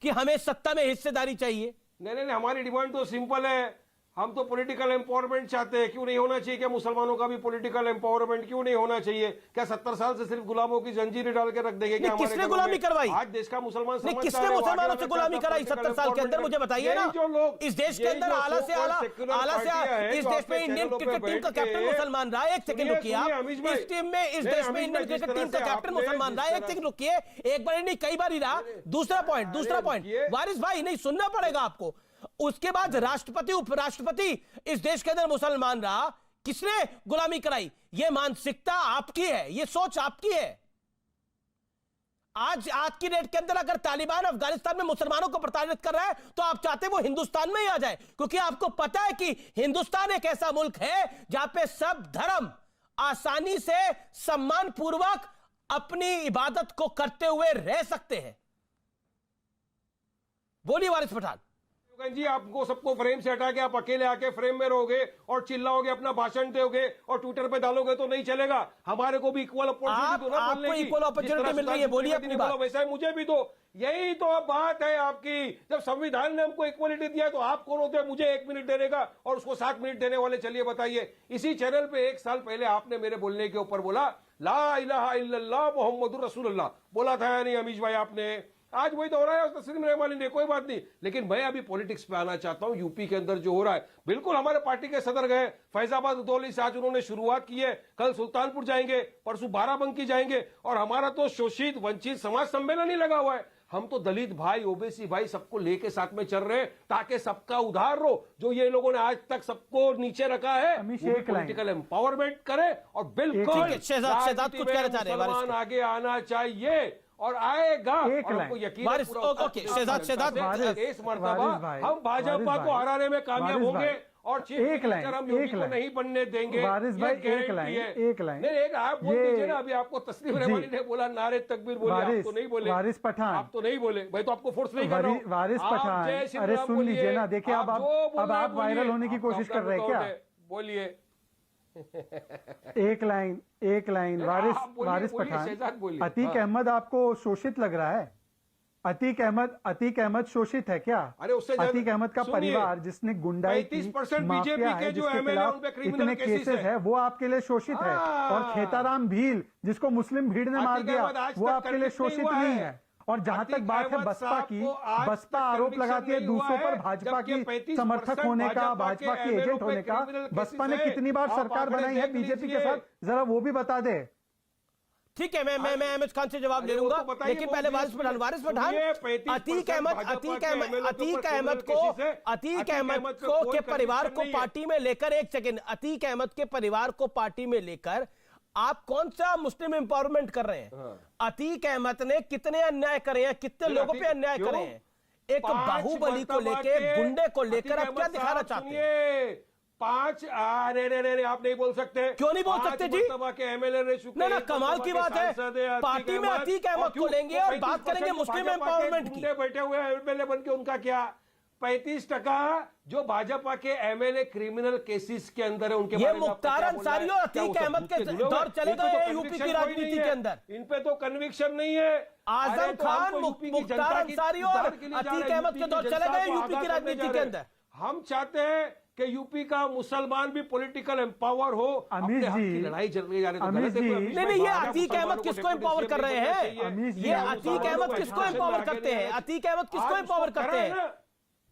कि हमें सत्ता में हिस्सेदारी चाहिए। नहीं, हमारी डिमांड तो सिंपल है, हम तो पॉलिटिकल एम्पावरमेंट चाहते हैं। क्यों नहीं होना चाहिए? क्या मुसलमानों का भी पॉलिटिकल एम्पावरमेंट क्यों नहीं होना चाहिए? क्या 70 साल से सिर्फ गुलामों की जंजीरें डाल के रख देंगे? क्या किसने गुलामी करवाई? आज देश का मुसलमान किसने मुसलमानों से गुलामी कराई 70 साल के अंदर? मुझे बताइए ना। जो लोग इस देश के अंदर आला से इस देश में इंडियन क्रिकेट टीम का कैप्टन मुसलमान रहा है। एक सेकंड रुकिए आप, इस देश में इंडियन क्रिकेट टीम का कैप्टन मुसलमान रहा है। एक सेकंड रुकिए, एक बार नहीं कई बार ही रहा। दूसरा पॉइंट वारिस भाई, नहीं सुनना पड़ेगा आपको। उसके बाद राष्ट्रपति उपराष्ट्रपति इस देश के अंदर मुसलमान रहा। किसने गुलामी कराई? यह मानसिकता आपकी है, यह सोच आपकी है। आज की डेट के अंदर अगर तालिबान अफगानिस्तान में मुसलमानों को प्रताड़ित कर रहा है तो आप चाहते हैं वो हिंदुस्तान में ही आ जाए, क्योंकि आपको पता है कि हिंदुस्तान एक ऐसा मुल्क है जहां पे सब धर्म आसानी से सम्मान पूर्वक अपनी इबादत को करते हुए रह सकते हैं। बोलिए वारिस पठान जी, आपको सबको फ्रेम से हटा के आप अकेले आके फ्रेम में रहोगे और चिल्लाओगे, अपना भाषण दोगे और ट्विटर पे डालोगे तो नहीं चलेगा। हमारे को भी इक्वल अपॉर्चुनिटी दो ना बोलने की। इक्वल अपॉर्चुनिटी मिल रही है, बोलिए अपनी बात। वैसा ही मुझे भी दो। यही तो अब बात है आपकी। जब संविधान ने हमको इक्वलिटी दिया तो आप कौन होते हैं मुझे 1 मिनट देने का और उसको 7 मिनट देने वाले? चलिए बताइए। इसी चैनल पे 1 साल पहले आपने मेरे बोलने के ऊपर बोला ला इलाहा इल्लल्लाह मुहम्मदुर रसूलुल्लाह, बोला था या नहीं अमीश भाई आपने? आज वही तो हो रहा है तस्लीम रहमानी ने, कोई बात नहीं। लेकिन मैं अभी पॉलिटिक्स पे आना चाहता हूं। यूपी के अंदर जो हो रहा है, बिल्कुल हमारे पार्टी के सदर गए फैजाबाद उदौली से, आज उन्होंने शुरुआत की है। कल सुल्तानपुर जाएंगे, परसों बाराबंकी जाएंगे। और हमारा तो शोषित वंचित समाज सम्मेलन ही लगा हुआ है। हम तो दलित भाई, ओबीसी भाई सबको लेके साथ में चल रहे हैं ताकि सबका उद्धार हो। जो ये लोगों ने आज तक सबको नीचे रखा है, पॉलिटिकल एम्पावरमेंट करे और बिल्कुल मुसलमान आगे आना चाहिए और आएगा। और हमको यकीन है इस मर्तबा हम भाजपा को हराने में कामयाब होंगे और चीफ मिनिस्टर हम योगी को नहीं बनने देंगे। वारिस भाई, एक लाइन नहीं, आप बोल दीजिए ना। अभी आपको तस्लीम रहमानी ने बोला नारे तकबीर बोले, आप तो नहीं बोले। वारिस पठान, आप तो नहीं बोले भाई, तो आपको फोर्स नहीं कर रहा हूं। वारिस पठान, अरे सुन लीजिए ना। देखिए अब आप वायरल होने की कोशिश कर रहे हैं क्या? बोलिए। एक लाइन वारिस पठान, अतीक अहमद आपको शोषित लग रहा है? अतीक अहमद शोषित है क्या? अरे उससे अतीक अहमद का परिवार जिसने गुंडाई की, 35% माफिया बीजेपी है, के जो जिसके एमएलए खिलाफ उन पे क्रिमिनल इतने केसेस केसेस है, वो आपके लिए शोषित है। और खेताराम भील जिसको मुस्लिम भीड़ ने मार अतीक दिया, अहमद आज वो तक आपके लिए convict नहीं शोषित हुआ नहीं है। है। और जहां तक अतीक बात है अहमद बसपा साहब की, को आज बसपा तक आरोप conviction लगाती है नहीं दूसरों हुआ पर है, भाजपा जबकि की 35% समर्थक होने का, भाजपा के एजेंट होने का। बसपा ने कितनी बार सरकार बनाई है बीजेपी के साथ, जरा वो भी बता दे। ठीक है, मैं अहमद खान से जवाब ले लूंगा, लेकिन पहले वारिस पठान अतीक अहमद को के परिवार को पार्टी में लेकर, एक सेकंड, अतीक अहमद के परिवार को पार्टी में लेकर आप कौन सा मुस्लिम एम्पावरमेंट कर रहे हैं? अतीक अहमद ने कितने अन्याय करे हैं, कितने लोगों पे अन्याय करे हैं? एक बाहुबली को लेके, गुंडे को लेकर आप क्या दिखाना चाहते हैं? 5 आप नहीं बोल सकते। क्यों नहीं बोल सकते जी? के एमएलए ने ना कमाल की बात है, पार्टी में अतीक अहमद को लेंगे और बात करेंगे मुस्लिम एम्पावरमेंट की। बैठे हुए एमएलए बन के उनका क्या? 35% जो भाजपा के एमएलए क्रिमिनल केसेस के अंदर है, उनके ये मुख्तार अंसारी और अतीक अहमद के दौर चले गए यूपी की राजनीति के अंदर। इन पे तो कन्विक्शन नहीं है। आजम खान, मुख्तार अंसारी और अतीक अहमद के दौर चले गए यूपी की राजनीति के अंदर। हम चाहते हैं कि यूपी का मुसलमान भी पॉलिटिकल एम्पावर हो। अमीश जी, की लड़ाई चल रही है, नहीं, ये अतीक अहमद किसको एम्पावर कर रहे हैं? ये अतीक अहमद किसको एम्पावर करते हैं? अतीक अहमद किसको एम्पावर करते हैं?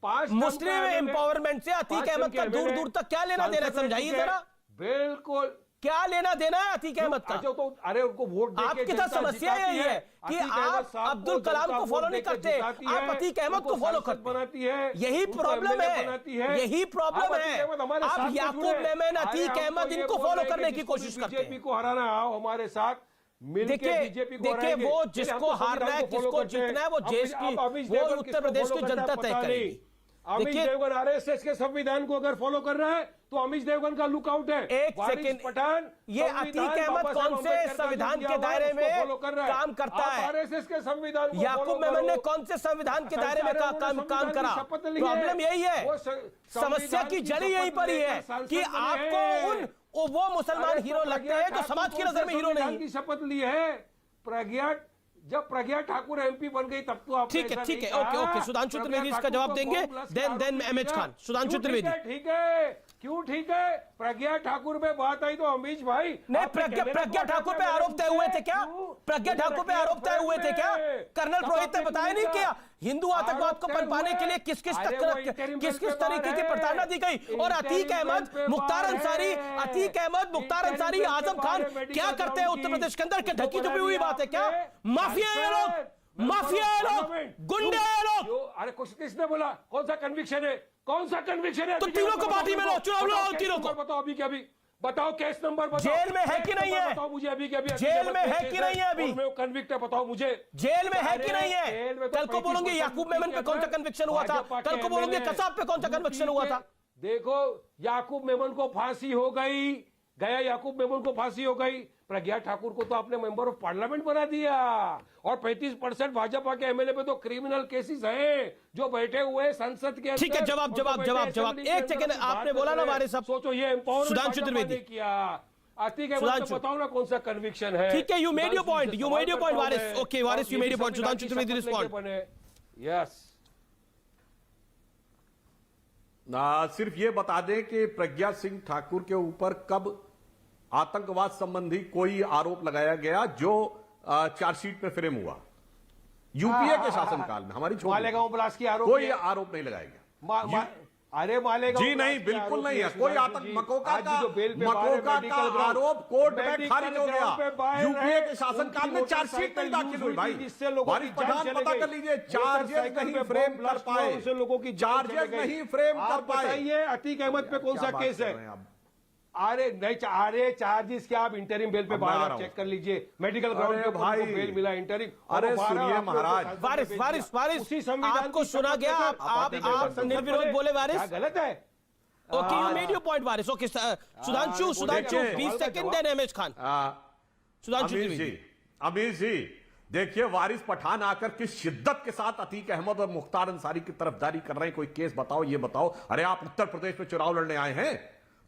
मुस्लिम एम्पावरमेंट से अतीक अहमद का दूर दूर तक क्या लेना देना, समझाइए जरा। बिल्कुल, क्या लेना देना है अतीक अहमद का? तो अरे उनको वोट आपके साथ समस्या यही है कि आप अब्दुल कलाम को फॉलो नहीं करते, आप अतीक अहमद को फॉलो करते बनाती है। यही प्रॉब्लम है, यही प्रॉब्लम है। आप याकूब मेमन, अतीक अहमद, इनको फॉलो करने की कोशिश करते हैं। बीजेपी को हराना, आओ हमारे साथ मिलके बीजेपी को देखिए, वो जिसको हारना है, किसको जीतना है, वो देश की, वो उत्तर प्रदेश की जनता तय करेगी। अमीश देवगन आरएसएस के संविधान को अगर फॉलो कर रहा है तो अमीश देवगन का लुकआउट है। एक सेकंड, पठान, ये अतीक अहमद कौन से संविधान के दायरे में काम करता है? आरएसएस के संविधान को याकूब मेमन ने कौन से संविधान के दायरे में काम करा? प्रॉब्लम यही है, समस्या की जड़ यही पर ही है कि आपको वो मुसलमान हीरो लगते हैं जो समाज की नजर में हीरो नहीं। की शपथ ली है जब प्रज्ञा ठाकुर एमपी बन गई तब तो आप ठीक है, ओके, सुधांशु त्रिवेदी इसका जवाब देंगे, देन एमएच खान। सुधांशु त्रिवेदी, ठीक है, क्यों ठीक है? प्रज्ञा ठाकुर पे बात आई तो अमीश भाई नहीं, प्रज्ञा ठाकुर पे आरोप तय हुए थे क्या? प्रज्ञा ठाकुर पे आरोप तय हुए थे क्या? कर्नल पुरोहित ने बताया नहीं क्या हिंदू आतंकवाद को पनपाने के लिए किस किस तरीके की प्रताड़ना दी गई? और अतीक अहमद, मुख्तार अंसारी, आजम खान क्या करते हैं उत्तर प्रदेश के अंदर? ढकी छुपी हुई बात है क्या? माफिया है लोग, गुंडे हैं लोग। अरे कुछ किसने बोला? कौन सा कन्विक्शन है? तो तीनों को पार्टी में लो, चुनाव लड़ाओ तीनों को। बताओ अभी के अभी, बताओ केस नंबर बताओ। जेल में है कि नहीं है? बताओ मुझे अभी के अभी। जेल में है कि नहीं है अभी? कन्विक्ट है, बताओ मुझे। जेल में है कि नहीं है? कल को बोलोगे याकूब मेमन पे कौन सा कन्विक्शन हुआ था, कल को बोलोगे कसाब पे कौन सा कन्विक्शन हुआ था। देखो, याकूब मेमन को फांसी हो गई, याकूब मेमन को फांसी हो गई। प्रज्ञा ठाकुर को तो आपने मेंबर ऑफ पार्लियामेंट बना दिया, और 35% भाजपा के एमएलए पे तो क्रिमिनल केसेस हैं जो बैठे हुए संसद के अंदर। ठीक है, जवाब। एक सेकंड, आपने बोला ना हमारे सब, सोचो ये सुधांशु त्रिवेदी किया। अतीक अहमद तो बताओ ना कौन सा कन्विक्शन है? ठीक है, you made your point Waris. Okay Waris, you made your point. Sudhanshu Trivedi respond. Yes, सिर्फ ये बता दें कि प्रज्ञा सिंह ठाकुर के ऊपर कब आतंकवाद संबंधी कोई आरोप लगाया गया जो चार्जशीट में फ्रेम हुआ? यूपीए के शासनकाल में। हमारी मालेगांव ब्लास्ट की आरोप, कोई आरोप नहीं लगाया गया। अरे मालेगांव जी नहीं, बिल्कुल नहीं है कोई आतंक। मकोका का आरोप कोर्ट में खारिज हो गया। यूपीए के शासनकाल में चार्जशीट नहीं दाखिल हुई भाई। वारिस पठान पता कर लीजिए, चार्जेस नहीं फ्रेम कर पाए, चार्जेस नहीं फ्रेम कर पाए। अतीक अहमद पे कौन सा केस है? अरे नहीं, अरे चार्जेस क्या, आप इंटरिम बेल पे बाहर आप चेक कर लीजिए, मेडिकल ग्राउंड पे भाई बेल मिला इंटरिम। अरे सुनिए महाराज, वारिस आपको सुना गया, आप निर्विरोध बोले वारिस, गलत है। Okay, you made your point Waris. Okay, Sudhanshu 20 second, then MH Khan. Sudhanshu Amir ji, देखिए वारिस पठान आकर किस शिद्दत के साथ अतीक अहमद और मुख्तार अंसारी की तरफदारी कर रहे हैं। कोई केस बताओ, ये बताओ। अरे आप उत्तर प्रदेश में चुनाव लड़ने आए हैं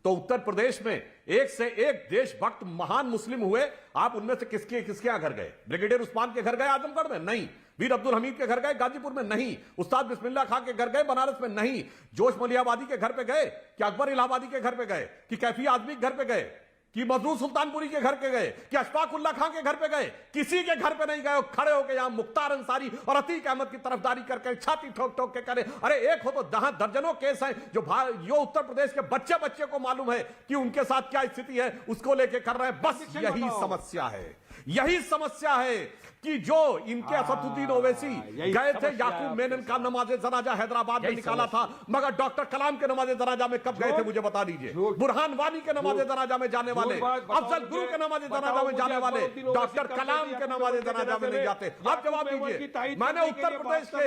तो उत्तर प्रदेश में एक से एक देशभक्त महान मुस्लिम हुए। आप उनमें से किसके यहाँ घर गए? ब्रिगेडियर उस्मान के घर गए आजमगढ़ में? नहीं। वीर अब्दुल हमीद के घर गए गाजीपुर में? नहीं। उस्ताद बिस्मिल्लाह खां के घर गए बनारस में? नहीं। जोश मलियाबादी के घर पे गए? कि अकबर इलाहाबादी के घर पे गए? कि कैफी आजमी के घर पे गए? कि मजरूर सुल्तानपुरी के घर पे गए? कि अशफाकुल्लाह खां के घर पे गए? किसी के घर पे नहीं गए। खड़े होकर यहां मुख्तार अंसारी और अतीक अहमद की तरफदारी करके छाती ठोक ठोक के करे। अरे एक हो तो जहां दर्जनों केस हैं जो उत्तर प्रदेश के बच्चे बच्चे को मालूम है कि उनके साथ क्या स्थिति है, उसको लेके कर रहे हैं। बस यही समस्या है, यही समस्या है कि जो इनके असदुद्दीन ओवैसी गए थे, याकूब मेनन का नमाज़े जनाजा हैदराबाद में निकाला था, मगर डॉक्टर कलाम के नमाज़े जनाजा में कब गए थे मुझे बता दीजिए? बुरहान वानी के नमाज़े जनाजा में जाने वाले, अफजल गुरु के नमाज़े जनाजा में जाने वाले, डॉक्टर कलाम के नमाज़े जनाजा में नहीं जाते। आप जवाब दीजिए। मैंने उत्तर प्रदेश के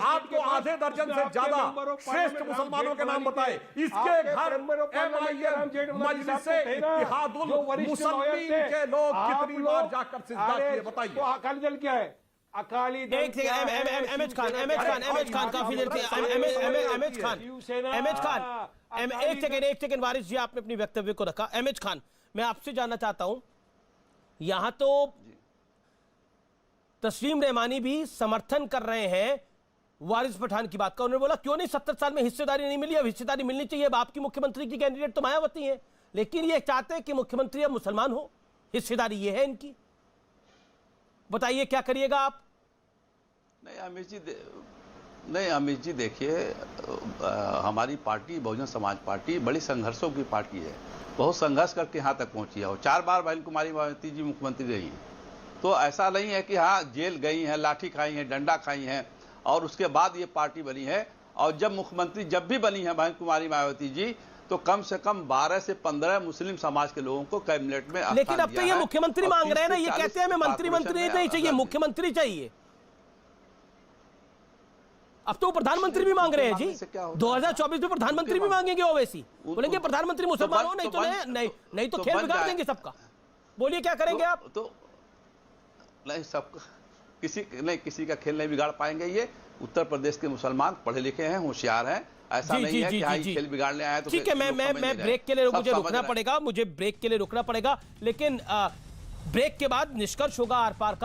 आपको आधे दर्जन से ज्यादा श्रेष्ठ मुसलमानों के नाम बताए। इसके घर MIM मजलिसे इत्तिहादुल मुसल्लीन के लोग कितनी बार जाकर सिजदा किए बताइए? अकाली दल क्या है? अकाली दल एमएच खान काफी देर एक सेकंड वारिस जी, आपने अपनी वक्तव्य को रखा। एमएच खान, मैं आपसे जानना चाहता हूं, यहां तो तस्लीम रहमानी भी समर्थन कर रहे हैं वारिस पठान की बात का। उन्होंने बोला क्यों नहीं 70 साल में हिस्सेदारी नहीं मिली, अब हिस्सेदारी मिलनी चाहिए। अब आपकी मुख्यमंत्री की कैंडिडेट तो मायावती है, लेकिन ये चाहते हैं कि मुख्यमंत्री अब मुसलमान हो, हिस्सेदारी ये है इनकी। बताइए क्या करिएगा आप? नहीं अमित जी देखिए, हमारी पार्टी बहुजन समाज पार्टी बड़ी संघर्षों की पार्टी है, बहुत संघर्ष करके यहाँ तक पहुंची है। और 4 बार बहन कुमारी मायावती जी मुख्यमंत्री रही हैं, तो ऐसा नहीं है कि हाँ जेल गई हैं, लाठी खाई हैं, डंडा खाई हैं और उसके बाद ये पार्टी बनी है। और जब मुख्यमंत्री जब भी बनी है बहन कुमारी मायावती जी, तो कम से कम 12 से 15 मुस्लिम समाज के लोगों को कैबिनेट में। लेकिन अब तो ये मुख्यमंत्री मांग रहे हैं ना, ये कहते हैं हमें मंत्री नहीं चाहिए, मुख्यमंत्री चाहिए। अब तो प्रधानमंत्री भी मांग रहे हैं जी, 2024 में प्रधानमंत्री भी मांगेंगे ओवैसी। बोलेंगे प्रधानमंत्री मुसलमान हो, नहीं तो खेल बिगाड़ देंगे सबका। बोलिए क्या करेंगे आप? तो नहीं, सबका किसी का खेल नहीं बिगाड़ पाएंगे। ये उत्तर प्रदेश के मुसलमान पढ़े लिखे हैं, होशियार हैं। ऐसा नहीं है कि खेल बिगाड़ने आया तो ठीक है। मैं ब्रेक के लिए मुझे रुकना पड़ेगा, लेकिन ब्रेक के बाद निष्कर्ष होगा आर पार का।